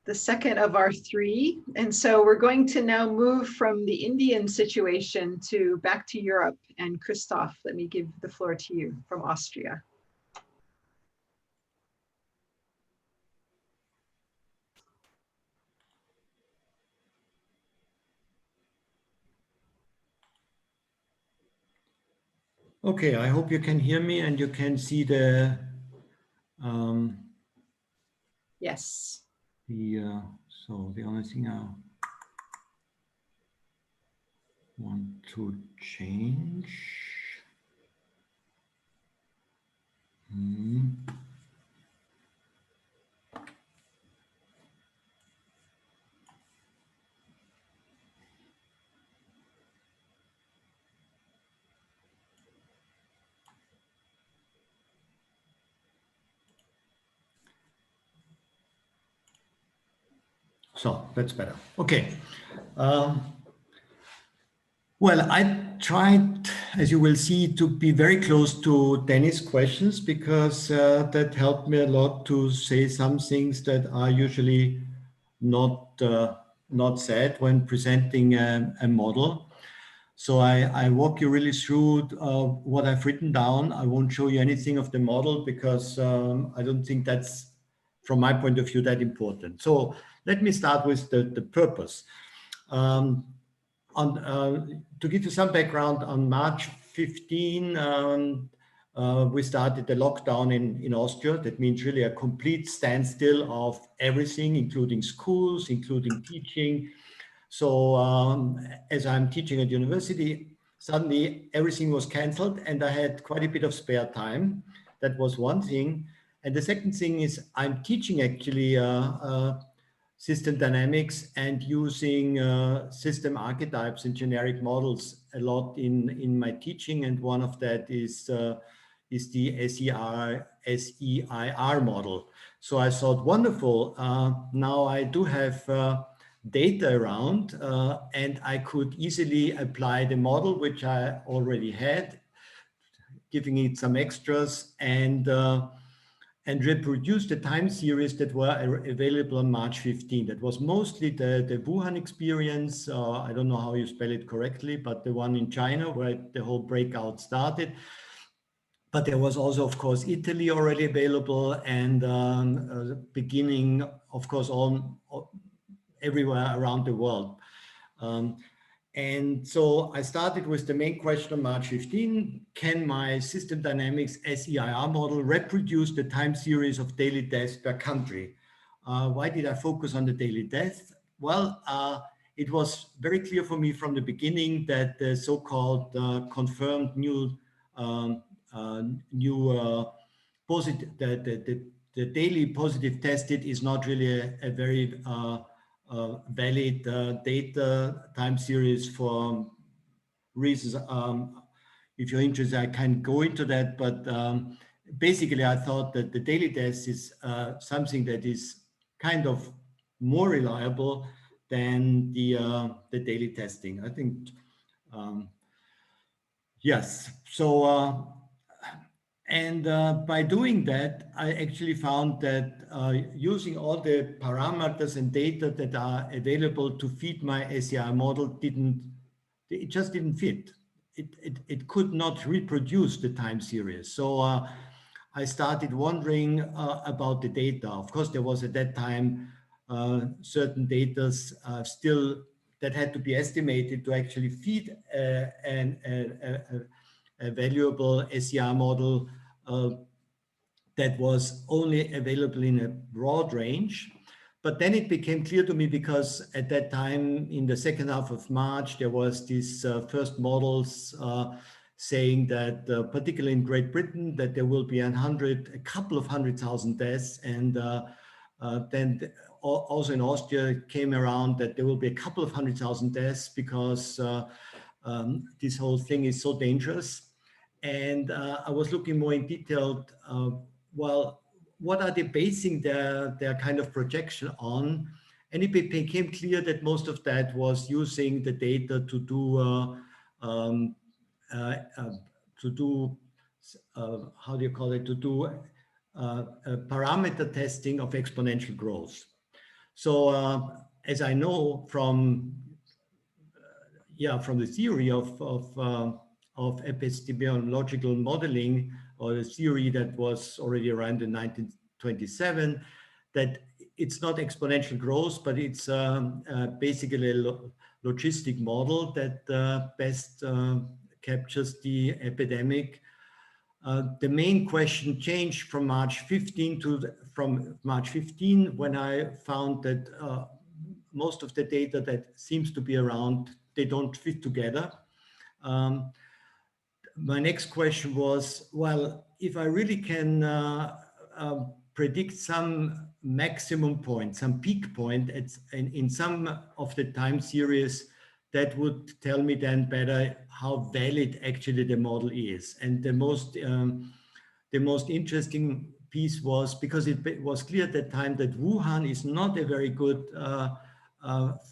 the second of our three. And so we're going to now move from the Indian situation to back to Europe. And Christoph, let me give the floor to you from Austria. Okay, I hope you can hear me and you can see the Yes. So the only thing I want to change. Hmm. So that's better. Okay. Well, I tried, as you will see, to be very close to Dennis' questions because that helped me a lot to say some things that are usually not said when presenting a model. So I walk you really through what I've written down. I won't show you anything of the model because I don't think that's, from my point of view, that important. So let me start with the purpose. To give you some background, on March 15, we started the lockdown in Austria. That means really a complete standstill of everything, including schools, including teaching. So as I'm teaching at university, suddenly everything was canceled and I had quite a bit of spare time. That was one thing. And the second thing is I'm teaching actually system dynamics and using system archetypes and generic models a lot in my teaching. And one of that is the SEIR model. So I thought, wonderful, now I do have data around and I could easily apply the model, which I already had, giving it some extras and reproduce the time series that were available on March 15. That was mostly the Wuhan experience. I don't know how you spell it correctly, but the one in China where the whole breakout started. But there was also, of course, Italy already available and beginning, of course, everywhere around the world. And so I started with the main question on March 15, can my system dynamics SEIR model reproduce the time series of daily deaths per country? Why did I focus on the daily death? Well, it was very clear for me from the beginning that the so-called confirmed positive, the daily positive tested is not really a very valid data time series for reasons. If you're interested, I can go into that, but basically I thought that the daily test is something that is kind of more reliable than the daily testing. I think, yes. So, by doing that, I actually found that using all the parameters and data that are available to feed my SEI model it just didn't fit. It could not reproduce the time series. So I started wondering about the data. Of course, there was at that time certain data still that had to be estimated to actually feed a valuable SER model that was only available in a broad range. But then it became clear to me because at that time, in the second half of March, there was these first models saying that, particularly in Great Britain, that there will be a couple of 100,000 deaths. And then also in Austria came around that there will be a couple of 100,000 deaths because this whole thing is so dangerous. And I was looking more in detail, well, what are they basing their kind of projection on? And it became clear that most of that was using the data to do how do you call it? To do parameter testing of exponential growth. So as I know from the theory of epistemological modeling, or the theory that was already around in 1927, that it's not exponential growth, but it's basically a logistic model that best captures the epidemic. The main question changed from March 15 when I found that most of the data that seems to be around, they don't fit together. My next question was, well, if I really can predict some maximum point, some peak point in some of the time series, that would tell me then better how valid actually the model is. And the most interesting piece was, because it was clear at that time that Wuhan is not a very good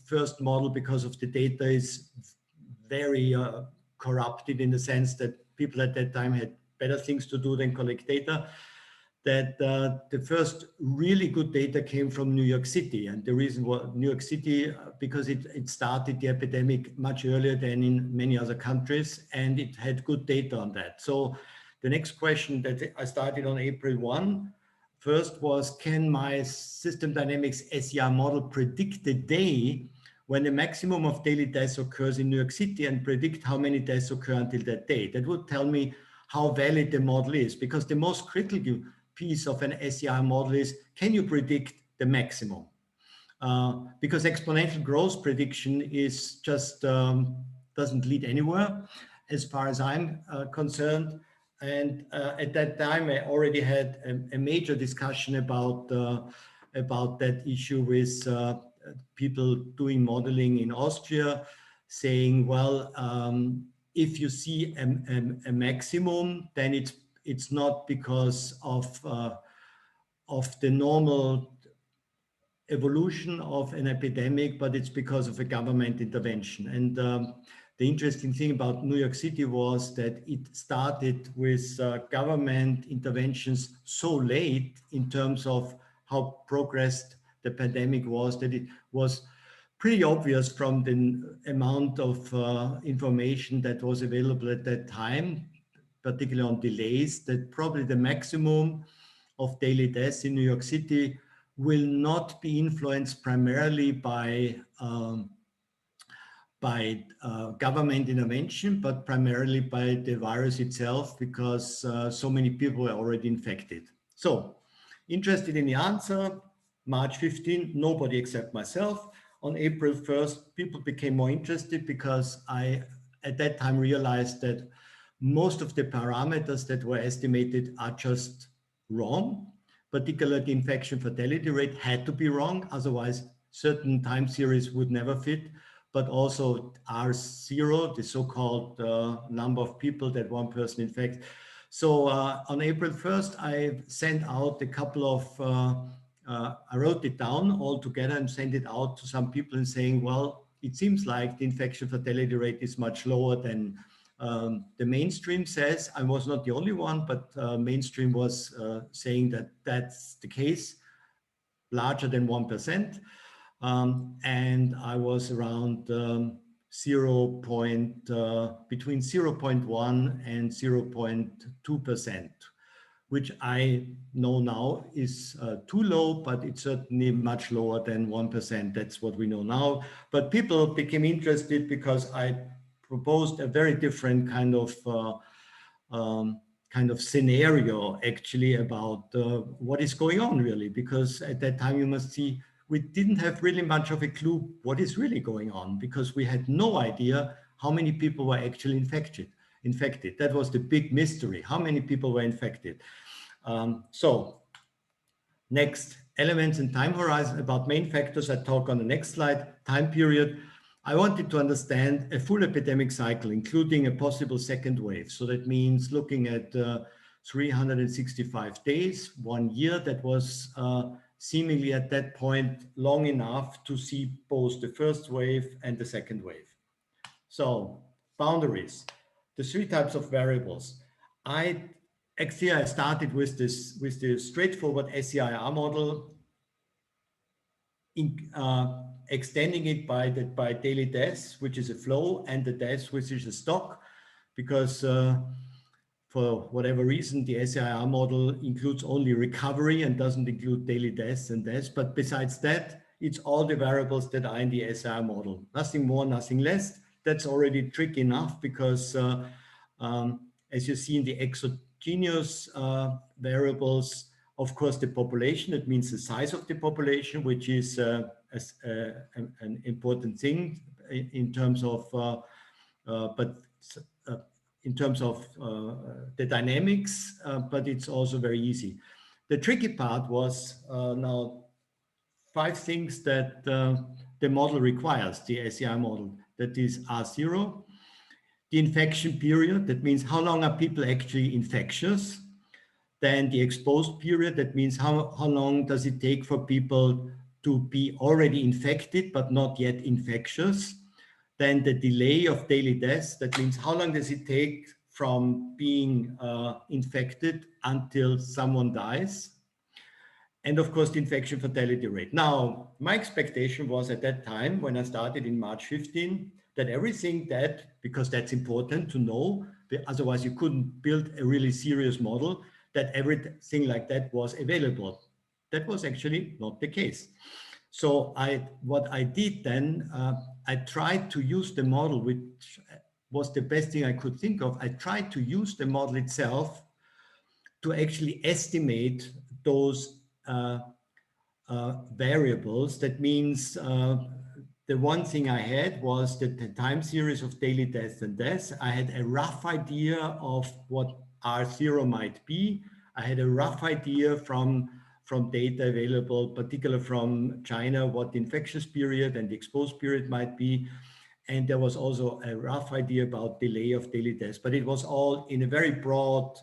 first model, because of the data is very corrupted, in the sense that people at that time had better things to do than collect data, that the first really good data came from New York City. And the reason was New York City, because it started the epidemic much earlier than in many other countries, and it had good data on that. So the next question that I started on April 1, first was, can my system dynamics SER model predict the day when the maximum of daily deaths occurs in New York City, and predict how many deaths occur until that day? That would tell me how valid the model is, because the most critical piece of an SER model is, can you predict the maximum? Because exponential growth prediction is just doesn't lead anywhere, as far as I'm concerned. And at that time, I already had a major discussion about that issue with people doing modeling in Austria, saying, well, if you see a maximum, then it's not because of the normal evolution of an epidemic, but it's because of a government intervention. And the interesting thing about New York City was that it started with government interventions so late in terms of how progressed the pandemic was, that it was pretty obvious from the amount of information that was available at that time, particularly on delays, that probably the maximum of daily deaths in New York City will not be influenced primarily by government intervention, but primarily by the virus itself, because so many people were already infected. So, interested in the answer, March 15, nobody except myself. On April 1st, people became more interested, because I, at that time, realized that most of the parameters that were estimated are just wrong. Particularly the infection fatality rate had to be wrong, otherwise certain time series would never fit. But also R0, the so-called number of people that one person infects. So on April 1st, I sent out a couple of, I wrote it down all together and sent it out to some people and saying, well, it seems like the infection fatality rate is much lower than the mainstream says. I was not the only one, but mainstream was saying that that's the case, larger than 1%. And I was around between 0.1 and 0.2%, which I know now is too low, but it's certainly much lower than 1%. That's what we know now. But people became interested because I proposed a very different kind of scenario, actually, about what is going on really, because at that time you must see we didn't have really much of a clue what is really going on, because we had no idea how many people were actually infected. That was the big mystery, how many people were infected. So next, elements and time horizon. About main factors, I talk on the next slide. Time period. I wanted to understand a full epidemic cycle, including a possible second wave. So that means looking at 365 days, 1 year. That was seemingly at that point long enough to see both the first wave and the second wave. So boundaries, the three types of variables. I started with the straightforward SEIR model, extending it by daily deaths, which is a flow, and the deaths, which is a stock, because for whatever reason, the SEIR model includes only recovery and doesn't include daily deaths and deaths. But besides that, it's all the variables that are in the SEIR model. Nothing more, nothing less. That's already tricky enough, because as you see in the exogenous variables, of course, the population, it means the size of the population, which is an important thing in terms of, but in terms of the dynamics, but it's also very easy. The tricky part was now 5 things that the model requires, the SEI model. That is R0, the infection period, that means how long are people actually infectious. Then the exposed period, that means how long does it take for people to be already infected but not yet infectious. Then the delay of daily deaths, that means how long does it take from being infected until someone dies. And of course, the infection fatality rate. Now, my expectation was at that time, when I started in March 15, that everything that, because that's important to know, otherwise you couldn't build a really serious model, that everything like that was available. That was actually not the case. So what I did then, I tried to use the model, which was the best thing I could think of. I tried to use the model itself to actually estimate those variables. That means the one thing I had was that the time series of daily deaths and deaths. I had a rough idea of what R0 might be. I had a rough idea from data available, particularly from China, what the infectious period and the exposed period might be. And there was also a rough idea about delay of daily deaths, but it was all in a very broad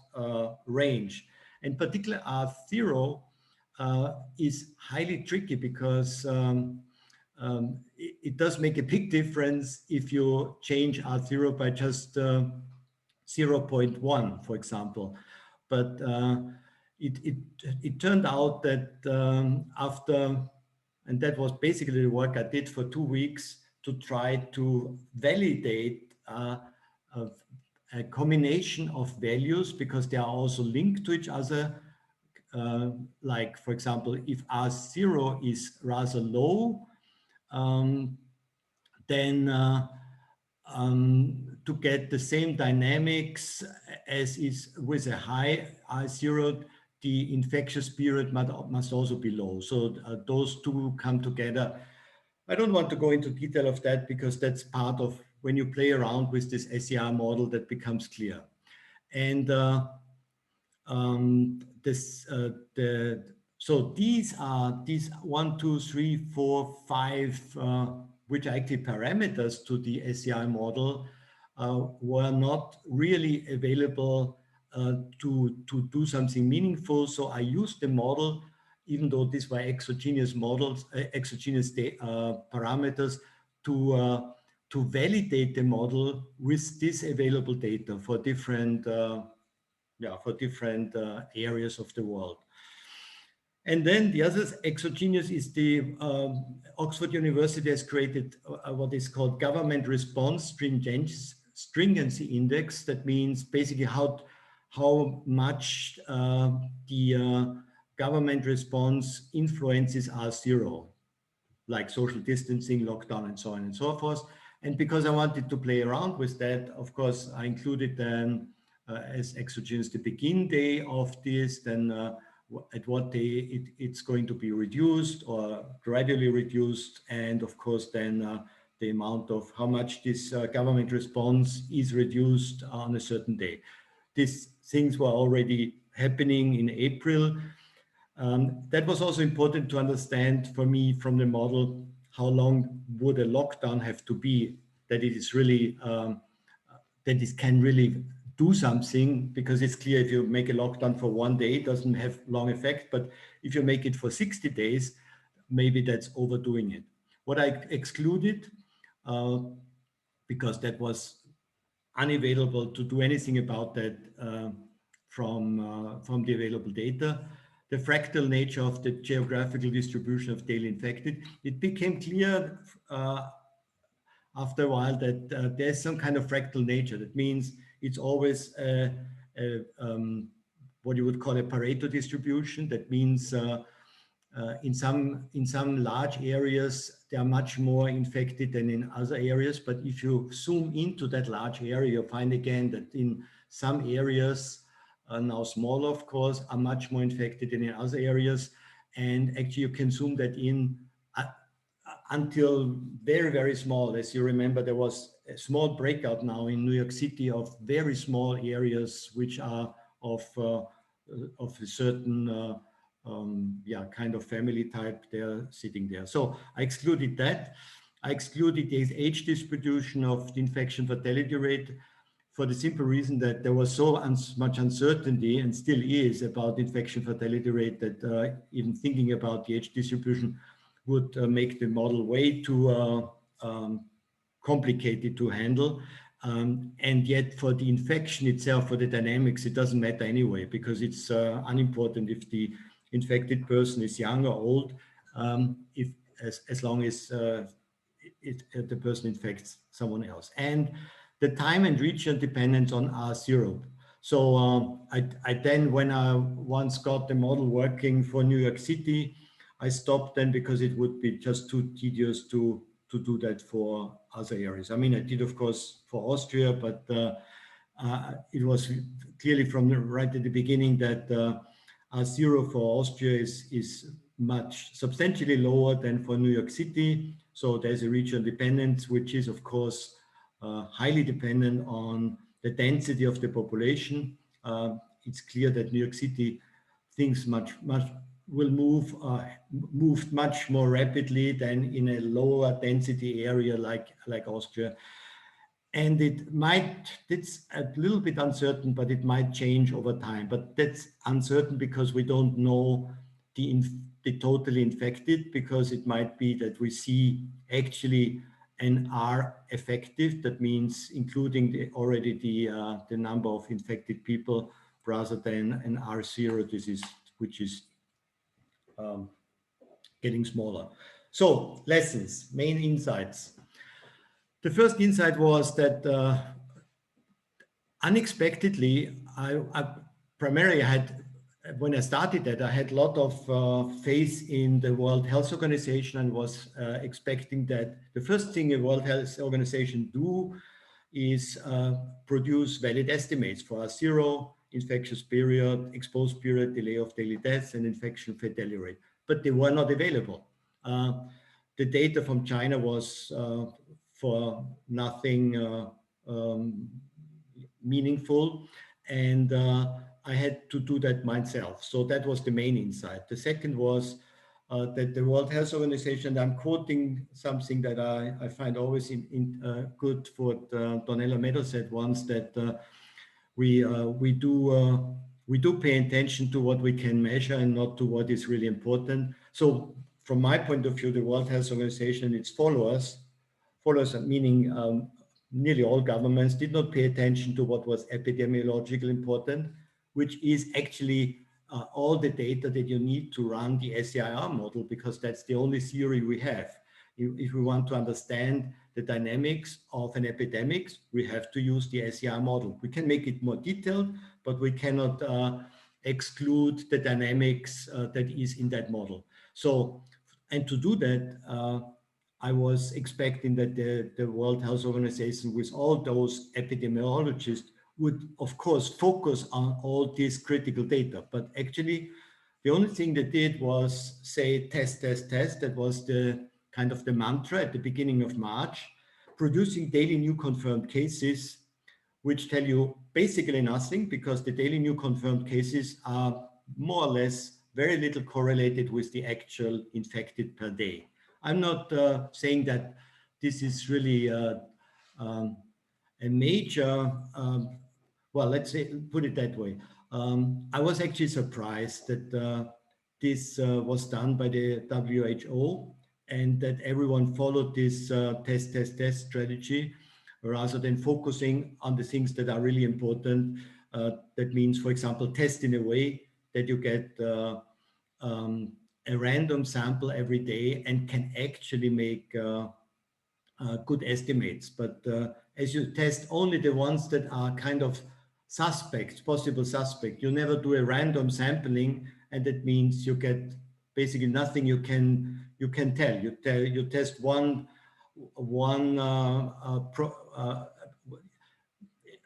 range. And particularly R0 is highly tricky because it does make a big difference if you change R0 by just 0.1, for example. But it turned out that after, and that was basically the work I did for 2 weeks to try to validate a combination of values, because they are also linked to each other. Like, for example, if R0 is rather low, then to get the same dynamics as is with a high R0, the infectious period must also be low. So those two come together. I don't want to go into detail of that because that's part of when you play around with this SER model that becomes clear. And so these 1, 2, 3, 4, 5, which are actually parameters to the SEI model, were not really available to do something meaningful. So I used the model, even though these were exogenous models, exogenous parameters, to validate the model with this available data for different areas of the world. And then the other exogenous is the Oxford University has created what is called Government Response Stringency Index. That means basically how much the government response influences R0, like social distancing, lockdown, and so on and so forth. And because I wanted to play around with that, of course, I included then as exogenous the begin day of this, then at what day it's going to be reduced or gradually reduced, and of course then the amount of how much this government response is reduced on a certain day. These things were already happening in April. That was also important to understand for me from the model, how long would a lockdown have to be that it is really, that it can really do something, because it's clear if you make a lockdown for 1 day, it doesn't have long effect, but if you make it for 60 days, maybe that's overdoing it. What I excluded, because that was unavailable to do anything about that from the available data, the fractal nature of the geographical distribution of daily infected. It became clear after a while that there's some kind of fractal nature. That means it's always what you would call a Pareto distribution. That means in some large areas, they are much more infected than in other areas. But if you zoom into that large area, you find again that in some areas, now smaller, of course, are much more infected than in other areas. And actually, you can zoom that in until very, very small. As you remember, there was a small breakout now in New York City of very small areas which are of a certain kind of family type. They're sitting there. So I excluded that. I excluded the age distribution of the infection fatality rate for the simple reason that there was so much uncertainty, and still is, about infection fatality rate, that even thinking about the age distribution would make the model way too complicated to handle. And yet for the infection itself, for the dynamics, it doesn't matter anyway, because it's unimportant if the infected person is young or old, as long as the person infects someone else. And the time and region dependence on R0. So I then, when I once got the model working for New York City, I stopped then because it would be just too tedious to do that for other areas. I mean, I did, of course, for Austria, but it was clearly from right at the beginning that R0 for Austria is substantially lower than for New York City. So there's a regional dependence, which is, of course, highly dependent on the density of the population. It's clear that New York City things will move much more rapidly than in a lower density area like Austria. And it's a little bit uncertain, but it might change over time. But that's uncertain because we don't know the totally infected, because it might be that we see actually an R effective. That means including the number of infected people, rather than an R0 disease, which is getting smaller. So lessons, main insights. The first insight was that unexpectedly, I primarily had, when I started that, I had a lot of faith in the World Health Organization, and was expecting that the first thing a World Health Organization do is produce valid estimates for R0, infectious period, exposed period, delay of daily deaths, and infection fatality rate. But they were not available. The data from China was for nothing meaningful, and I had to do that myself. So that was the main insight. The second was that the World Health Organization, I'm quoting something that I find always good for what Donella Meadow said once, that we do pay attention to what we can measure and not to what is really important. So from my point of view, the World Health Organization and its followers, meaning nearly all governments, did not pay attention to what was epidemiological important, which is actually all the data that you need to run the SCIR model, because that's the only theory we have. If we want to understand the dynamics of an epidemic, we have to use the SCIR model. We can make it more detailed, but we cannot exclude the dynamics that is in that model. So, and to do that, I was expecting that the World Health Organization, with all those epidemiologists, would of course focus on all this critical data. But actually, the only thing they did was say test, test, test. That was the kind of the mantra at the beginning of March, producing daily new confirmed cases, which tell you basically nothing, because the daily new confirmed cases are more or less very little correlated with the actual infected per day. I'm not saying that this is really a major, well, let's say, put it that way. I was actually surprised that this was done by the WHO, and that everyone followed this test, test, test strategy, rather than focusing on the things that are really important. That means, for example, test in a way that you get a random sample every day and can actually make good estimates. But as you test only the ones that are kind of suspects, possible suspect, you never do a random sampling, and that means you get basically nothing you can tell. You test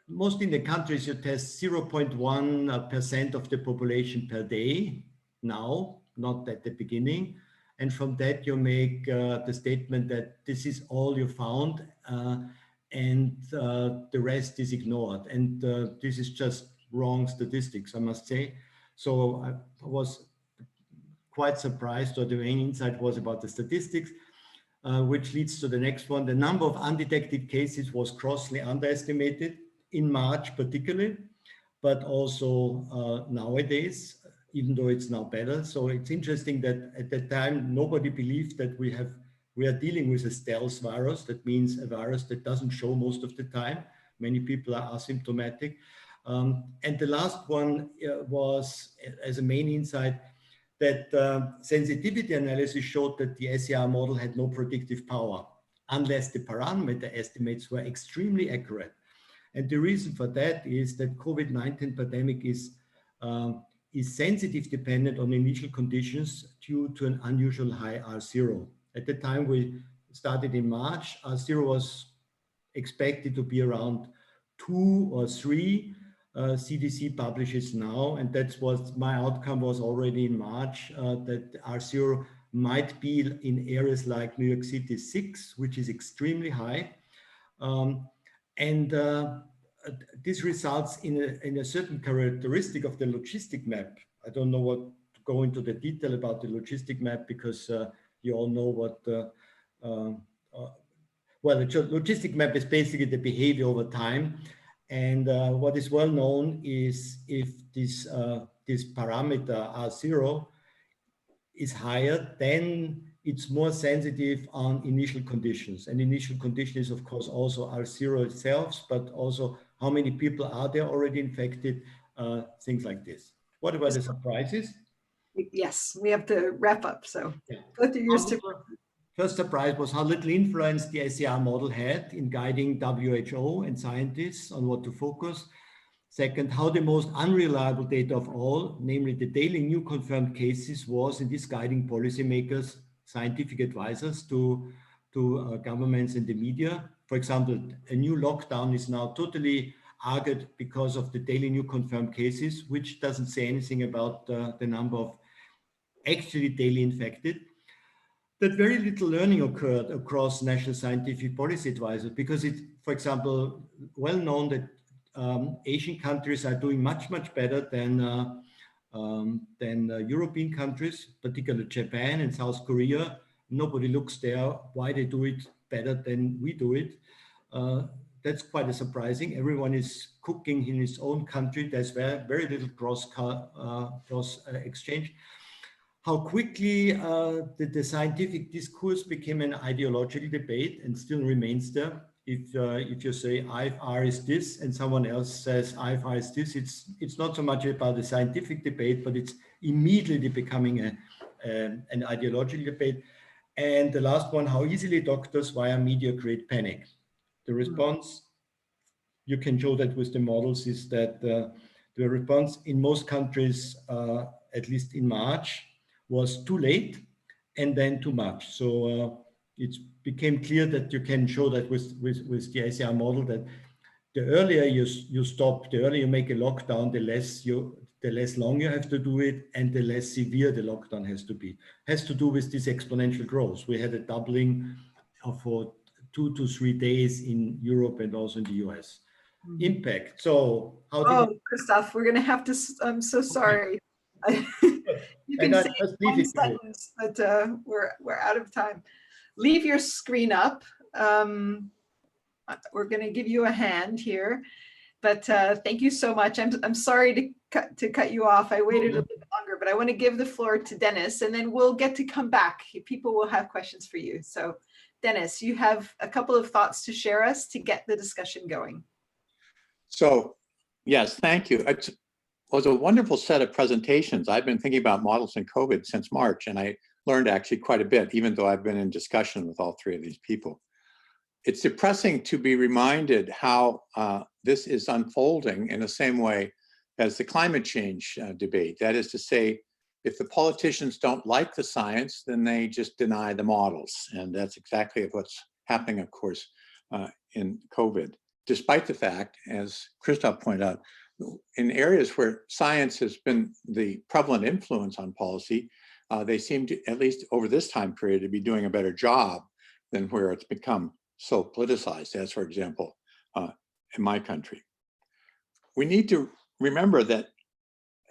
most in the countries you test 0.1% of the population per day now, not at the beginning. And from that, you make the statement that this is all you found, and the rest is ignored. And this is just wrong statistics, I must say. So I was quite surprised, or the main insight was about the statistics, which leads to the next one. The number of undetected cases was grossly underestimated in March particularly, but also nowadays, even though it's now better. So it's interesting that at that time, nobody believed that we are dealing with a stealth virus. That means a virus that doesn't show most of the time. Many people are asymptomatic. And the last one was, as a main insight, that sensitivity analysis showed that the SER model had no predictive power unless the parameter estimates were extremely accurate. And the reason for that is that COVID-19 pandemic is sensitive dependent on initial conditions due to an unusual high R0. At the time we started in March, R0 was expected to be around 2 or 3. CDC publishes now, and that's what my outcome was already in March, that R0 might be in areas like New York City 6, which is extremely high. This results in a certain characteristic of the logistic map. I don't know what to go into the detail about the logistic map, because you all know what well, the logistic map is basically the behavior over time. And what is well known is if this parameter R0 is higher, then it's more sensitive on initial conditions. And initial condition is, of course, also R0 itself, but also how many people are there already infected, things like this. What about the surprises? Yes, we have to wrap up. So Yeah. go through your First surprise was how little influence the SER model had in guiding WHO and scientists on what to focus. Second, how the most unreliable data of all, namely the daily new confirmed cases, was in this guiding policymakers, scientific advisors to governments and the media. For example, a new lockdown is now totally argued because of the daily new confirmed cases, which doesn't say anything about the number of actually daily infected. That very little learning occurred across national scientific policy advisors, because it's, for example, well known that Asian countries are doing much better than European countries, particularly Japan and South Korea. Nobody looks there why they do it better than we do it. That's quite surprising. Everyone is cooking in his own country. There's very little cross exchange. How quickly the scientific discourse became an ideological debate and still remains there. If you say IFR is this and someone else says IFR is this, it's not so much about the scientific debate, but it's immediately becoming an ideological debate. And the last one, how easily doctors via media create panic. The response, you can show that with the models, is that the response in most countries, at least in March, was too late and then too much. So it became clear that you can show that with the SER model, that the earlier you stop, the earlier you make a lockdown, the less long you have to do it, and the less severe the lockdown has to be. Has to do with this exponential growth. We had a doubling for 2 to 3 days in Europe and also in the US. Impact. So how did Christoph, we're going to have to, I'm so sorry. You can say one sentence, but we're out of time. Leave your screen up. We're going to give you a hand here, but thank you so much. I'm sorry to cut you off. I waited a bit longer, but I want to give the floor to Dennis, and then we'll get to come back. People will have questions for you. So Dennis, you have a couple of thoughts to share us to get the discussion going. So yes, thank you. It was a wonderful set of presentations. I've been thinking about models in COVID since March, and I learned actually quite a bit, even though I've been in discussion with all three of these people. It's depressing to be reminded how this is unfolding in the same way as the climate change debate. That is to say, if the politicians don't like the science, then they just deny the models. And that's exactly what's happening, of course, in COVID. Despite the fact, as Christoph pointed out, in areas where science has been the prevalent influence on policy, they seem to, at least over this time period, to be doing a better job than where it's become so politicized, as for example, in my country. We need to remember that,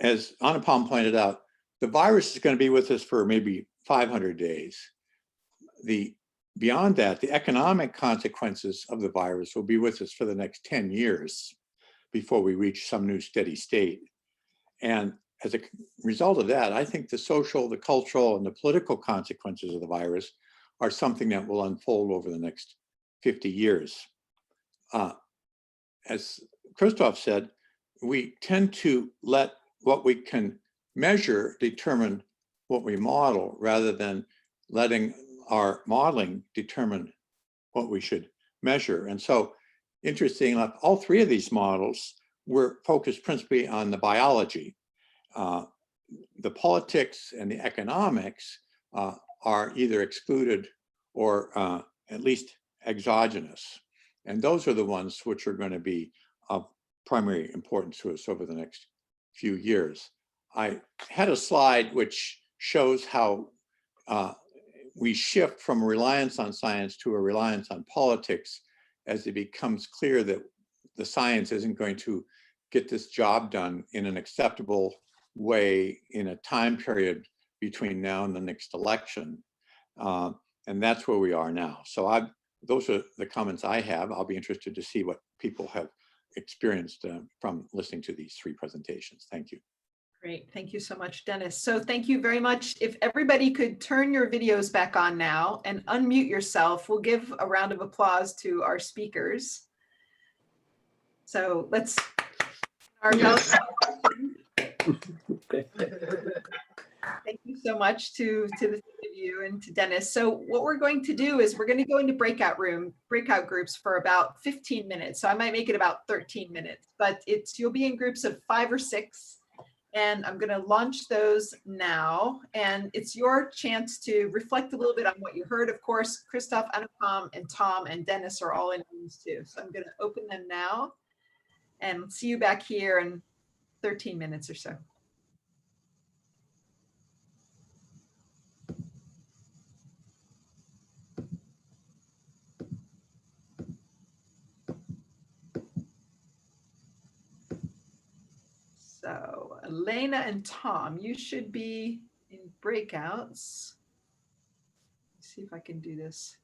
as Anupam pointed out, the virus is going to be with us for maybe 500 days. Beyond that, the economic consequences of the virus will be with us for the next 10 years before we reach some new steady state. And as a result of that, I think the social, the cultural, and the political consequences of the virus are something that will unfold over the next 50 years. As Christoph said, we tend to let what we can measure determine what we model, rather than letting our modeling determine what we should measure. And so, interestingly enough, all three of these models were focused principally on the biology. The politics and the economics are either excluded or at least exogenous. And those are the ones which are going to be of primary importance to us over the next few years. I had a slide which shows how we shift from a reliance on science to a reliance on politics as it becomes clear that the science isn't going to get this job done in an acceptable way in a time period between now and the next election. And that's where we are now. So those are the comments I have. I'll be interested to see what people have experienced from listening to these three presentations. Thank you. Great. Thank you so much, Dennis. So thank you very much. If everybody could turn your videos back on now and unmute yourself, we'll give a round of applause to our speakers. So let's Thank you so much to the three of you and to Dennis. So what we're going to do is we're going to go into breakout groups for about 15 minutes. So I might make it about 13 minutes, but you'll be in groups of 5 or 6. And I'm going to launch those now. And it's your chance to reflect a little bit on what you heard. Of course, Christoph, Anupam, and Tom and Dennis are all in rooms too. So I'm going to open them now and see you back here in 13 minutes or so. So Elena and Tom, you should be in breakouts. Let's see if I can do this.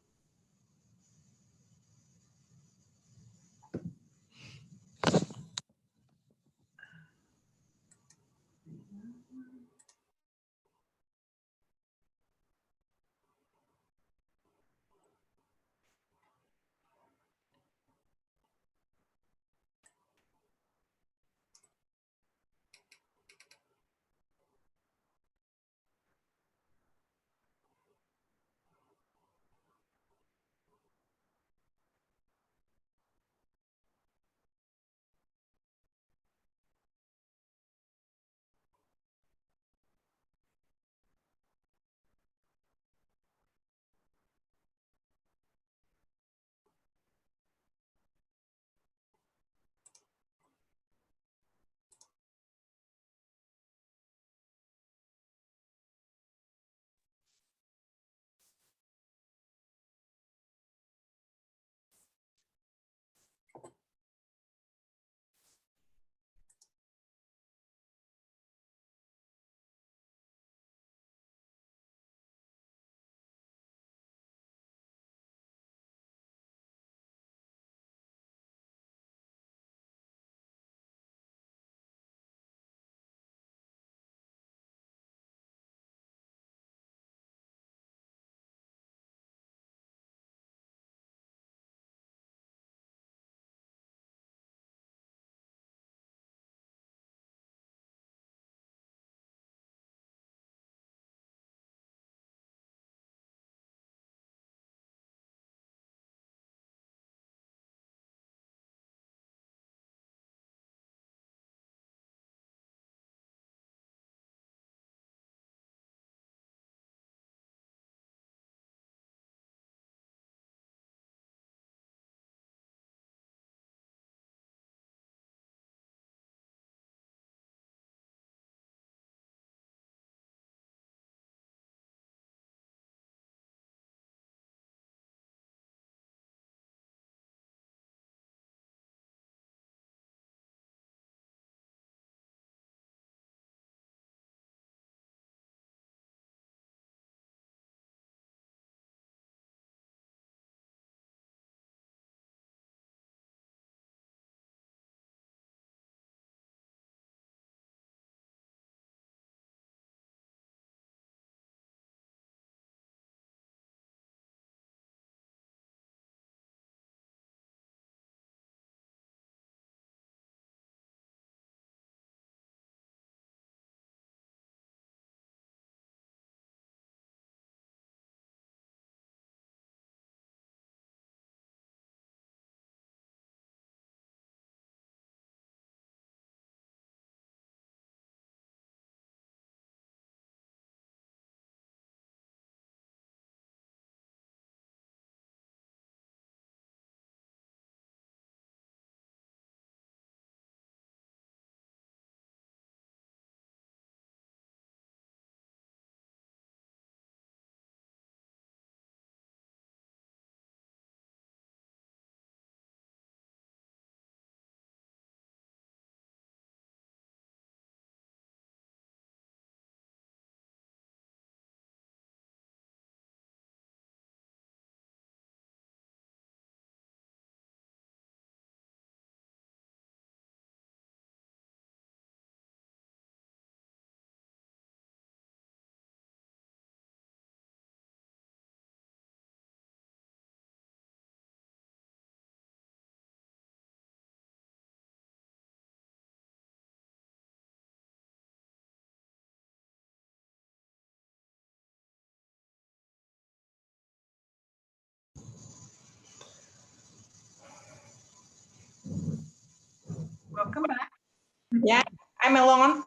Yeah, I'm alone.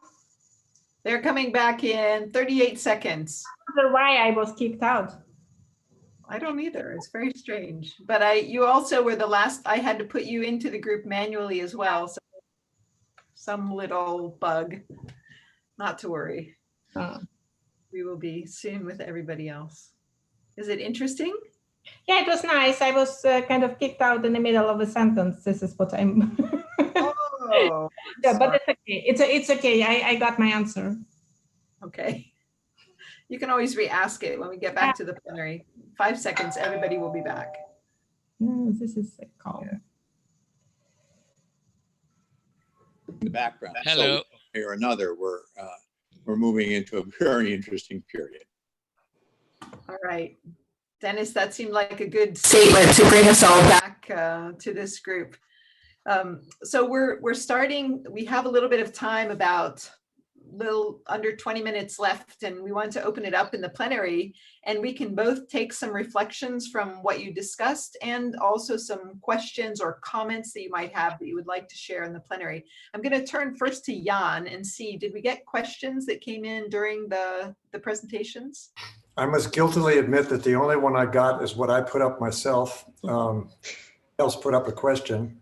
They're coming back in 38 seconds. I wonder why I was kicked out. I don't either. It's very strange. But you also were the last, I had to put you into the group manually as well. So some little bug, not to worry. Oh. We will be soon with everybody else. Is it interesting? Yeah, it was nice. I was kind of kicked out in the middle of a sentence. This is what I'm. Oh, Yeah, but it's okay. It's okay. I got my answer. okay. You can always re-ask it when we get back to the plenary. 5 seconds, everybody will be back. No, this is a call. In the background. Hello. So, way or another, we're moving into a very interesting period. All right. Dennis, that seemed like a good statement to bring us all back to this group. So we're starting, we have a little bit of time, about little under 20 minutes left, and we want to open it up in the plenary, and we can both take some reflections from what you discussed and also some questions or comments that you might have that you would like to share in the plenary. I'm going to turn first to Jan and see, did we get questions that came in during the presentations? I must guiltily admit that the only one I got is what I put up myself. Else put up a question.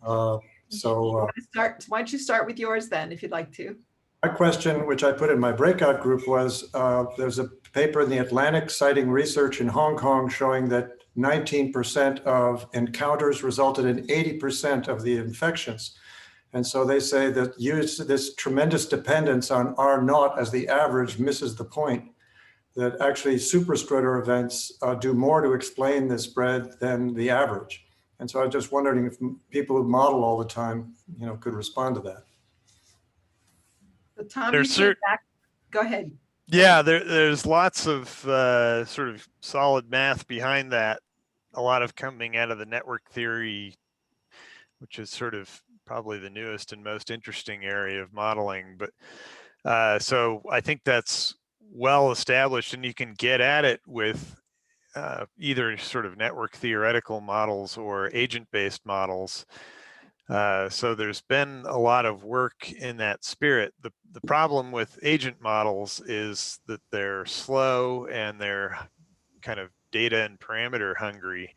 Why don't you start with yours then, if you'd like to. My question, which I put in my breakout group, was there's a paper in the Atlantic citing research in Hong Kong showing that 19% of encounters resulted in 80% of the infections. And so they say that this tremendous dependence on R0 as the average misses the point, that actually super spreader events do more to explain the spread than the average. And so I was just wondering if people who model all the time, could respond to that. So Tom, There's go ahead. Yeah, there's lots of sort of solid math behind that. A lot of coming out of the network theory, which is sort of probably the newest and most interesting area of modeling. But so I think that's well established, and you can get at it with either sort of network theoretical models or agent-based models. So there's been a lot of work in that spirit. The problem with agent models is that they're slow and they're kind of data and parameter hungry.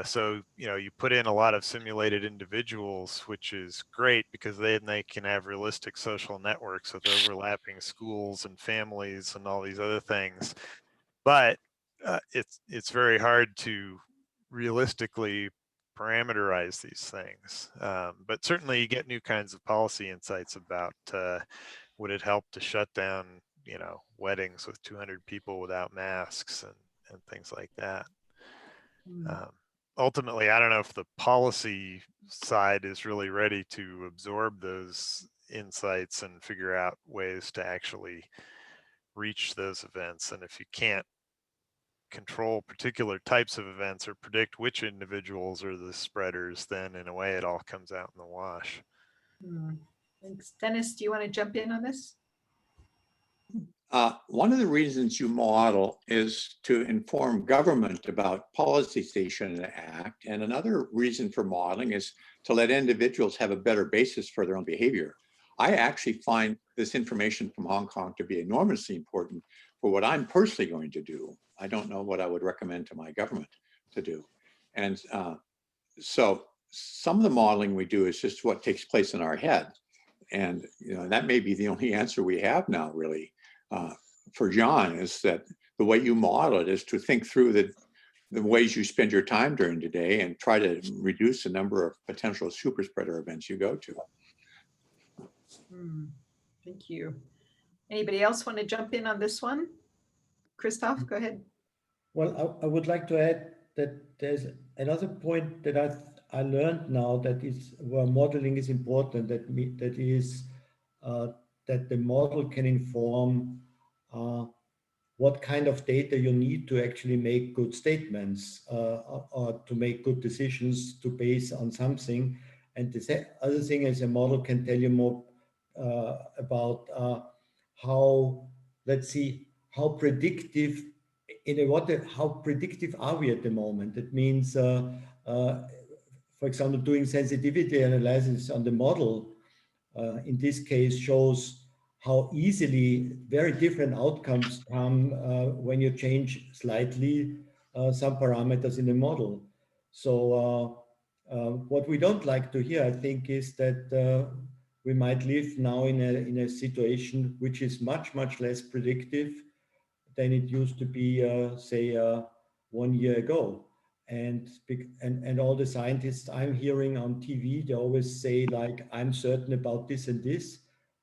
So, you put in a lot of simulated individuals, which is great because then they can have realistic social networks with overlapping schools and families and all these other things. But it's very hard to realistically parameterize these things. But certainly you get new kinds of policy insights about would it help to shut down, weddings with 200 people without masks and things like that. Ultimately, I don't know if the policy side is really ready to absorb those insights and figure out ways to actually reach those events. And if you can't control particular types of events or predict which individuals are the spreaders, then in a way it all comes out in the wash. Thanks. Dennis, do you want to jump in on this? One of the reasons you model is to inform government about policies they should enact. And another reason for modeling is to let individuals have a better basis for their own behavior. I actually find this information from Hong Kong to be enormously important for what I'm personally going to do. I don't know what I would recommend to my government to do. And so some of the modeling we do is just what takes place in our head. And that may be the only answer we have now, really. For John, is that the way you model it is to think through the ways you spend your time during the day and try to reduce the number of potential super spreader events you go to. Thank you. Anybody else want to jump in on this one? Christoph, go ahead. Well, I would like to add that there's another point that I learned now that is where modeling is important, that the model can inform what kind of data you need to actually make good statements or to make good decisions to base on something. And the other thing is a model can tell you more about how, let's see, how predictive how predictive are we at the moment? It means, for example, doing sensitivity analysis on the model in this case shows how easily very different outcomes come when you change slightly some parameters in the model. So what we don't like to hear, I think, is that we might live now in a situation which is much, much less predictive than it used to be, say, 1 year ago. And all the scientists I'm hearing on TV, they always say, like, I'm certain about this and this,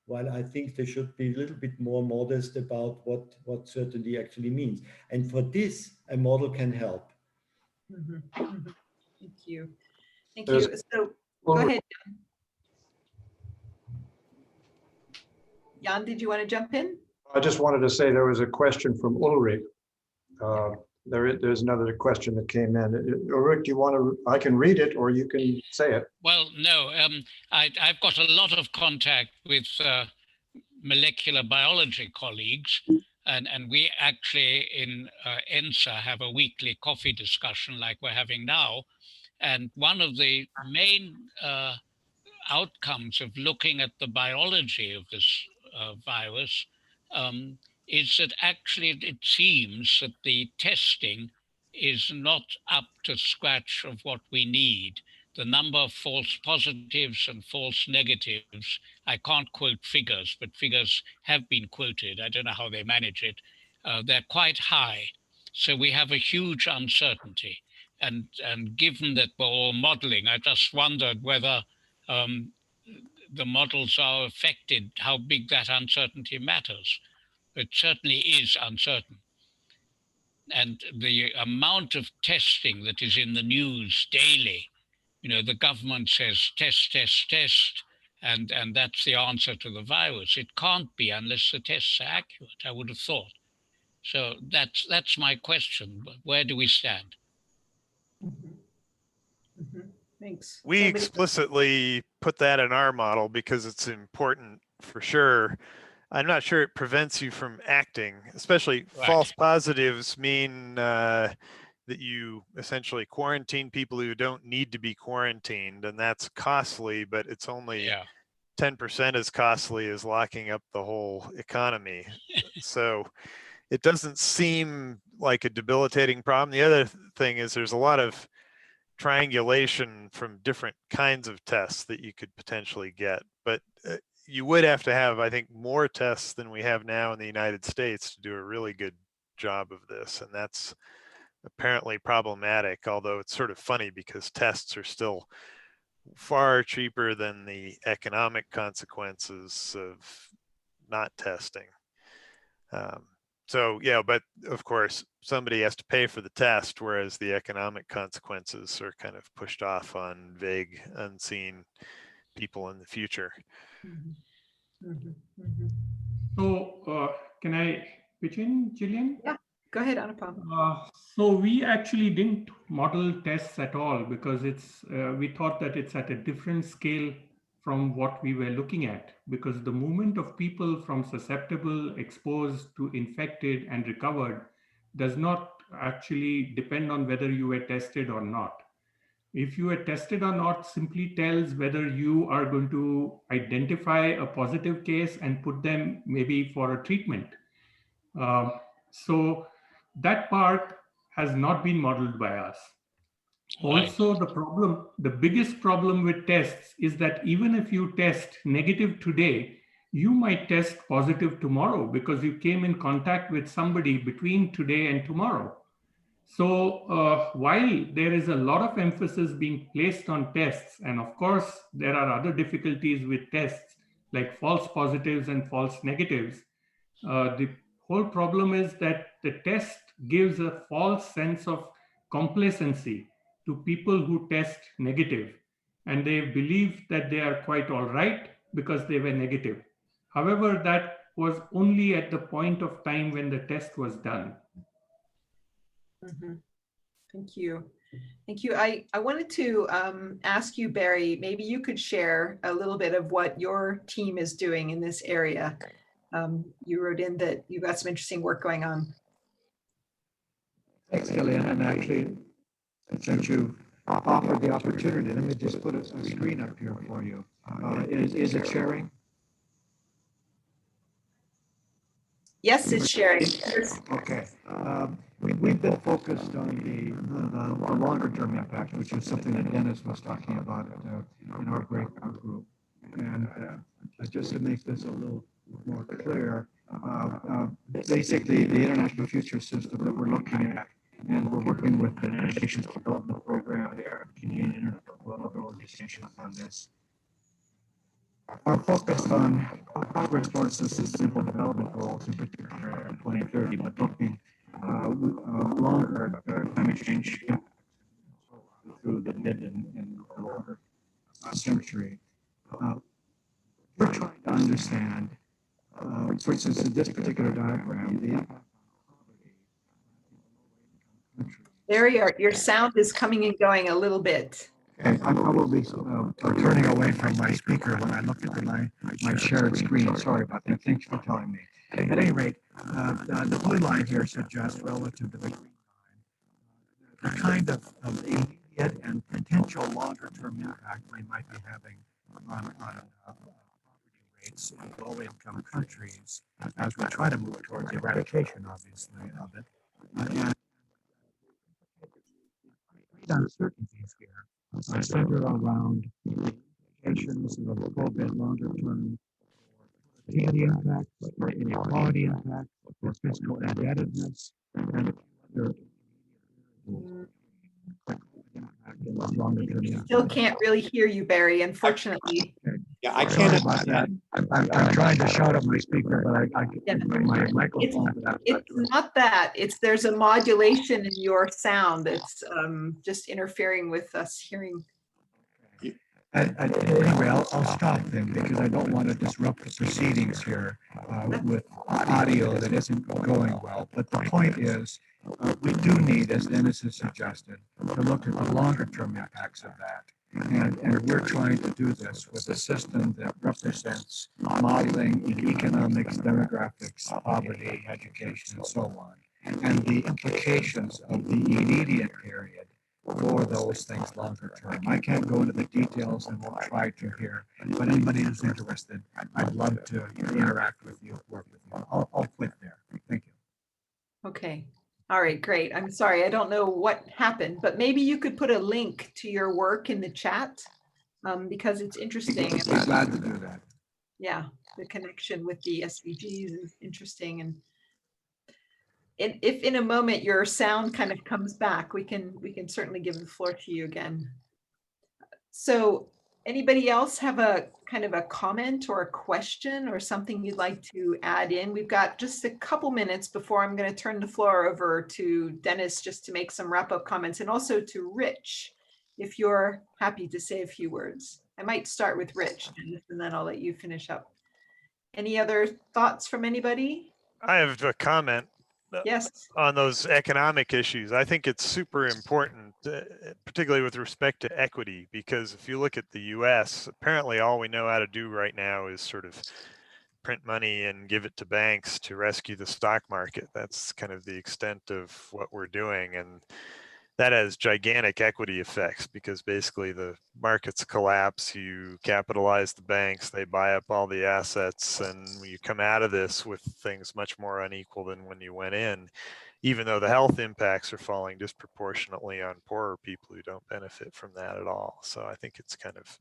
while I think they should be a little bit more modest about what certainty actually means. And for this, a model can help. Thank you. Thank you. So go ahead. Jan, did you want to jump in? I just wanted to say there was a question from Ulrich. There's another question that came in. Ulrich, do you want to, I can read it or you can say it. Well, no, I've got a lot of contact with molecular biology colleagues, and we actually in ENSA have a weekly coffee discussion like we're having now. And one of the main outcomes of looking at the biology of this virus is that actually it seems that the testing is not up to scratch of what we need. The number of false positives and false negatives, I can't quote figures, but figures have been quoted. I don't know how they manage it. They're quite high. So we have a huge uncertainty. And given that we're all modeling, I just wondered whether the models are affected, how big that uncertainty matters. It certainly is uncertain. And the amount of testing that is in the news daily, you know, the government says test, test, test, and that's the answer to the virus. It can't be unless the tests are accurate, I would have thought. So that's my question. Where do we stand? Thanks. We explicitly put that in our model because it's important for sure. I'm not sure it prevents you from acting, especially Right. False positives mean that you essentially quarantine people who don't need to be quarantined, and that's costly, but it's only 10% as costly as locking up the whole economy. So it doesn't seem like a debilitating problem. The other thing is there's a lot of triangulation from different kinds of tests that you could potentially get, but you would have to have, I think, more tests than we have now in the United States to do a really good job of this. And that's apparently problematic, although it's sort of funny because tests are still far cheaper than the economic consequences of not testing. So, yeah, but of course, somebody has to pay for the test, whereas the economic consequences are kind of pushed off on vague, unseen people in the future. So can I pitch in, Gillian? Yeah, go ahead, Anupam. So we actually didn't model tests at all because it's we thought that it's at a different scale from what we were looking at, because the movement of people from susceptible, exposed to infected and recovered does not actually depend on whether you were tested or not. If you were tested or not simply tells whether you are going to identify a positive case and put them maybe for a treatment. So that part has not been modeled by us. Right. Also, the biggest problem with tests is that even if you test negative today, you might test positive tomorrow because you came in contact with somebody between today and tomorrow. So while there is a lot of emphasis being placed on tests, and of course, there are other difficulties with tests like false positives and false negatives, the whole problem is that the test gives a false sense of complacency to people who test negative, and they believe that they are quite all right because they were negative. However, that was only at the point of time when the test was done. Thank you. Thank you. I wanted to ask you, Barry, maybe you could share a little bit of what your team is doing in this area. You wrote in that you've got some interesting work going on. Thanks, Gillian. And actually, since you offer the opportunity. Let me just put a screen up here for you. Is it sharing? Yes, it's sharing. Okay. We've been focused on the longer term impact, which is something that Dennis was talking about in our breakout group. And just to make this a little more clear, basically the international future system that we're looking at, and we're working with the Nations Development Program, the Canadian International Organization on this. Our focus on progress towards the Sustainable Development Goals, in particular in 2030, but looking longer climate change through the mid and longer century. We're trying to understand, for instance, in this particular diagram, the impact on poverty. There you are. Your sound is coming and going a little bit. Okay, I'm probably turning away from my speaker when I look at my shared screen. Sorry about that. Thanks for telling me. At any rate, the blue line here suggests relative to the green line, the kind of immediate and potential longer-term impact we might be having on poverty rates in low-income countries as we try to move towards eradication, obviously, of it. And uncertainties here center around the implications of COVID longer term, the impacts, or inequality impacts, or fiscal indebtedness, and other longer term. Still can't really hear you, Barry, unfortunately. Yeah, I Sorry can't. about that. I'm trying to shout up my speaker, but my microphone. It's not that. There's a modulation in your sound that's just interfering with us hearing. Anyway, I'll stop then because I don't want to disrupt the proceedings here with audio that isn't going well. But the point is, we do need, as Dennis has suggested, to look at the longer term impacts of that. And we're trying to do this with a system that represents modeling in economics, demographics, poverty, education, and so on, and the implications of the immediate period for those things longer term. I can't go into the details and won't try to here, but anybody who's interested, I'd love to interact with you, work with you. I'll quit there. Thank you. Okay. All right, great. I'm sorry. I don't know what happened, but maybe you could put a link to your work in the chat because it's interesting. I'm glad to do that. Yeah, the connection with the SDGs is interesting. And if in a moment your sound kind of comes back, we can certainly give the floor to you again. So anybody else have a kind of a comment or a question or something you'd like to add in? We've got just a couple minutes before I'm going to turn the floor over to Dennis just to make some wrap-up comments, and also to Rich, if you're happy to say a few words. I might start with Rich, Dennis, and then I'll let you finish up. Any other thoughts from anybody? I have a comment. Yes. On those economic issues. I think it's super important, particularly with respect to equity, because if you look at the US, apparently all we know how to do right now is sort of print money and give it to banks to rescue the stock market. That's kind of the extent of what we're doing. And that has gigantic equity effects because basically the markets collapse, you capitalize the banks, they buy up all the assets, and you come out of this with things much more unequal than when you went in, even though the health impacts are falling disproportionately on poorer people who don't benefit from that at all. So I think it's kind of,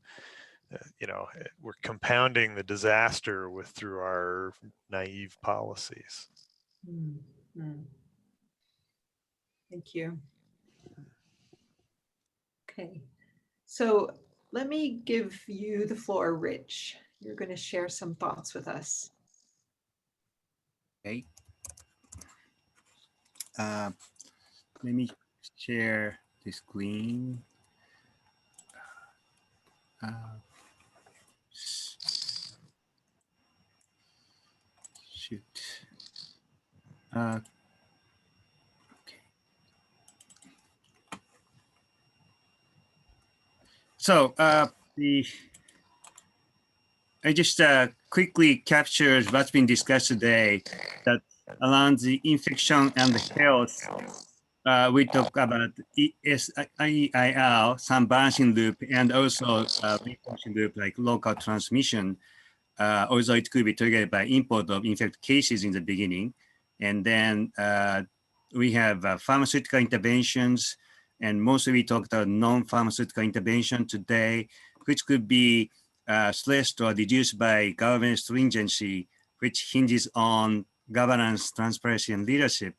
we're compounding the disaster through our naive policies. Mm-hmm. Thank you. Okay, so let me give you the floor, Rich. You're going to share some thoughts with us. Okay. Let me share the screen. Shoot. Okay. So I just quickly captured what's been discussed today, that around the infection and the health we talk about ESIR, some branching loop, and also reinforcing loop like local transmission. Also, it could be triggered by import of infected cases in the beginning. And then we have pharmaceutical interventions, and mostly we talked about non-pharmaceutical intervention today, which could be stressed or reduced by government stringency, which hinges on governance, transparency, and leadership.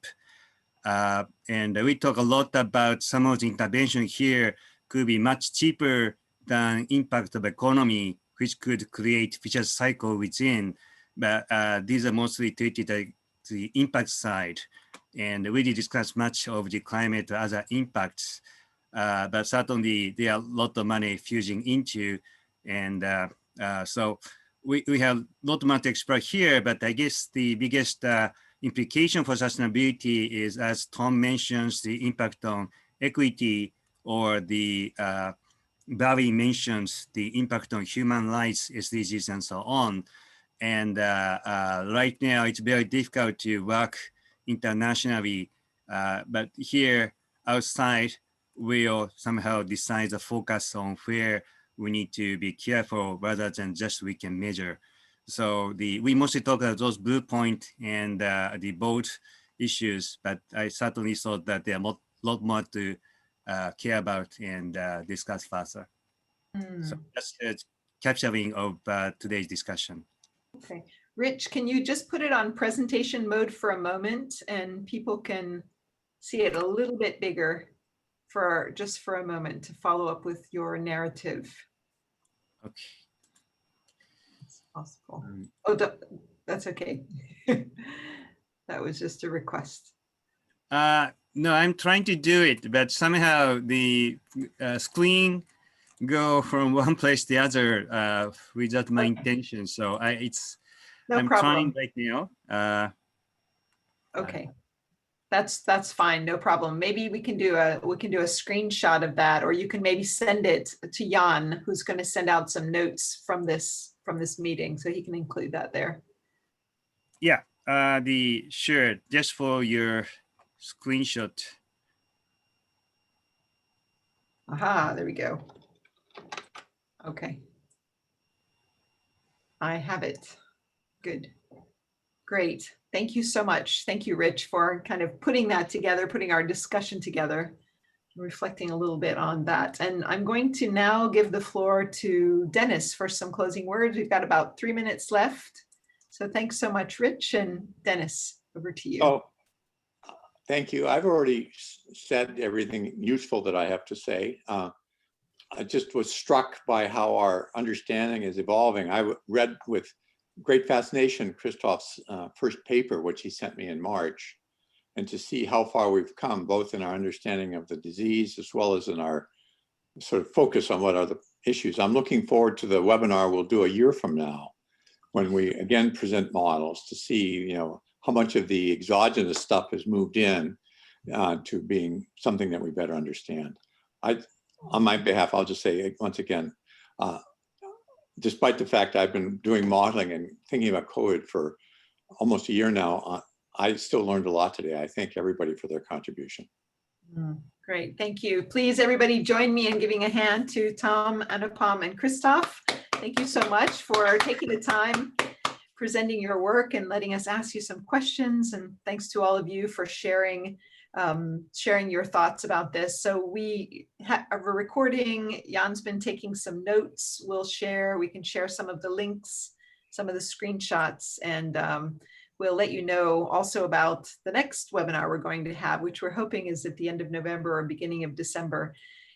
And we talk a lot about some of the intervention here could be much cheaper than impact of economy, which could create vicious cycle within. But these are mostly treated at the impact side. And we did discuss much of the climate other impacts, but certainly there are a lot of money fusing into. And so we have a lot more to explore here, but I guess the biggest implication for sustainability is, as Tom mentions, the impact on equity, or the Barry mentions the impact on human rights, SDGs, and so on. And right now it's very difficult to work internationally, but here outside we'll somehow decide the focus on where we need to be careful rather than just we can measure. So we mostly talk about those blue point and the bold issues, but I certainly thought that there are a lot more to care about and discuss further. So that's capturing of today's discussion. Okay, Rich, can you just put it on presentation mode for a moment and people can see it a little bit bigger for just for a moment to follow up with your narrative? Okay. It's possible. Oh, that's okay. That was just a request. No, I'm trying to do it, but somehow the screen go from one place to the other without my intention. So I'm trying right now. Okay, that's fine, no problem. Maybe we can do a screenshot of that, or you can maybe send it to Jan, who's going to send out some notes from this meeting, so he can include that there. Yeah, sure, just for your screenshot. Aha, there we go. Okay. I have it. Good. Great. Thank you so much. Thank you, Rich, for kind of putting that together, putting our discussion together, reflecting a little bit on that. And I'm going to now give the floor to Dennis for some closing words. We've got about 3 minutes left. So thanks so much, Rich, and Dennis, over to you. Oh, thank you. I've already said everything useful that I have to say. I just was struck by how our understanding is evolving. I read with great fascination Christoph's first paper, which he sent me in March, and to see how far we've come, both in our understanding of the disease as well as in our sort of focus on what are the issues. I'm looking forward to the webinar we'll do a year from now, when we again present models to see, how much of the exogenous stuff has moved in to being something that we better understand. On my behalf, I'll just say once again, despite the fact I've been doing modeling and thinking about COVID for almost a year now, I still learned a lot today. I thank everybody for their contribution. Great, thank you. Please, everybody, join me in giving a hand to Tom, Anupam, and Christoph. Thank you so much for taking the time, presenting your work, and letting us ask you some questions. And thanks to all of you for sharing your thoughts about this. So we have a recording. Jan's been taking some notes. We can share some of the links, some of the screenshots, and we'll let you know also about the next webinar we're going to have, which we're hoping is at the end of November or beginning of December.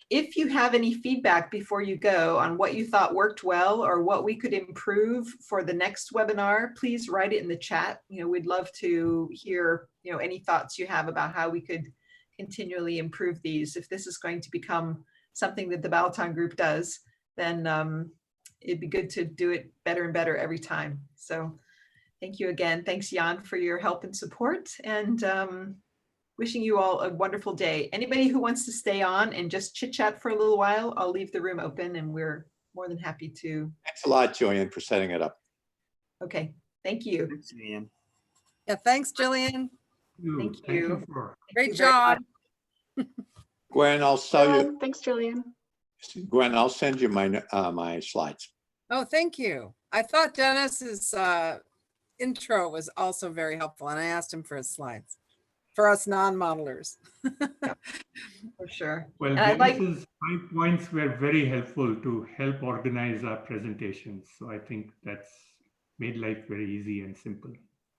If you have any feedback before you go on what you thought worked well or what we could improve for the next webinar, please write it in the chat. We'd love to hear, any thoughts you have about how we could continually improve these. If this is going to become something that the Balaton group does, then it'd be good to do it better and better every time. So thank you again. Thanks, Jan, for your help and support, and wishing you all a wonderful day. Anybody who wants to stay on and just chit chat for a little while, I'll leave the room open and we're more than happy to. Thanks a lot, Julian, for setting it up. Okay, thank you. Thanks, Ian. Yeah, thanks, Jillian. Thank you. Great job. Gwen, I'll tell you, Thanks, Julian. Gwen, I'll send you my my slides. Oh, thank you. I thought Dennis's intro was also very helpful, and I asked him for his slides for us non-modelers. For sure. Well, And I'd like, Dennis's 5 points were very helpful to help organize our presentations. So I think that's made life very easy and simple.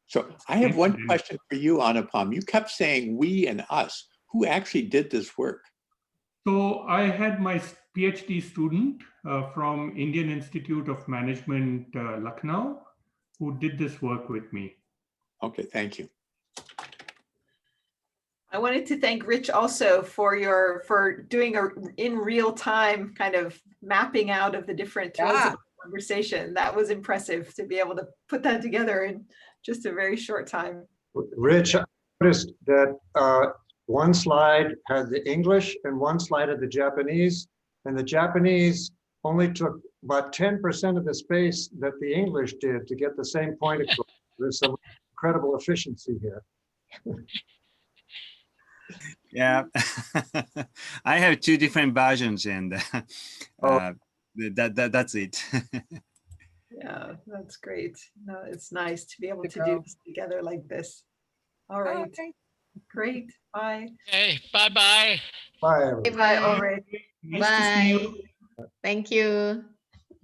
So I have one Dennis. question for you, Anupam. You kept saying we and us. Who actually did this work? So I had my PhD student from Indian Institute of Management, Lucknow, who did this work with me. Okay, thank you. I wanted to thank Rich also for doing a in real time kind of mapping out of the different threads of the conversation. That was impressive to be able to put that together in just a very short time. Rich, I noticed that one slide had the English and one slide had the Japanese, and the Japanese only took about 10% of the space that the English did to get the same point across. There's some incredible efficiency here. Yeah, I have 2 different versions, and that's it. Yeah, that's great. No, it's nice to be able to do this together like this. All right. Okay. Great. Bye. Hey, bye-bye. Bye, everyone. Bye, Ulrich. Nice to see you. Thank you.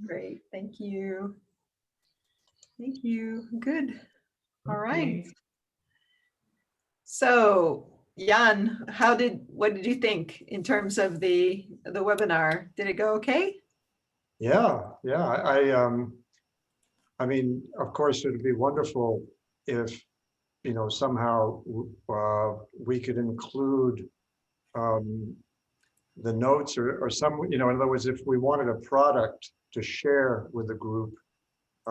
Great. Thank you. Thank you. Good. All right. Okay. So, Jan, what did you think in terms of the webinar? Did it go okay? Yeah. I mean, of course, it would be wonderful if, somehow we could include the notes or some, in other words, if we wanted a product to share with the group,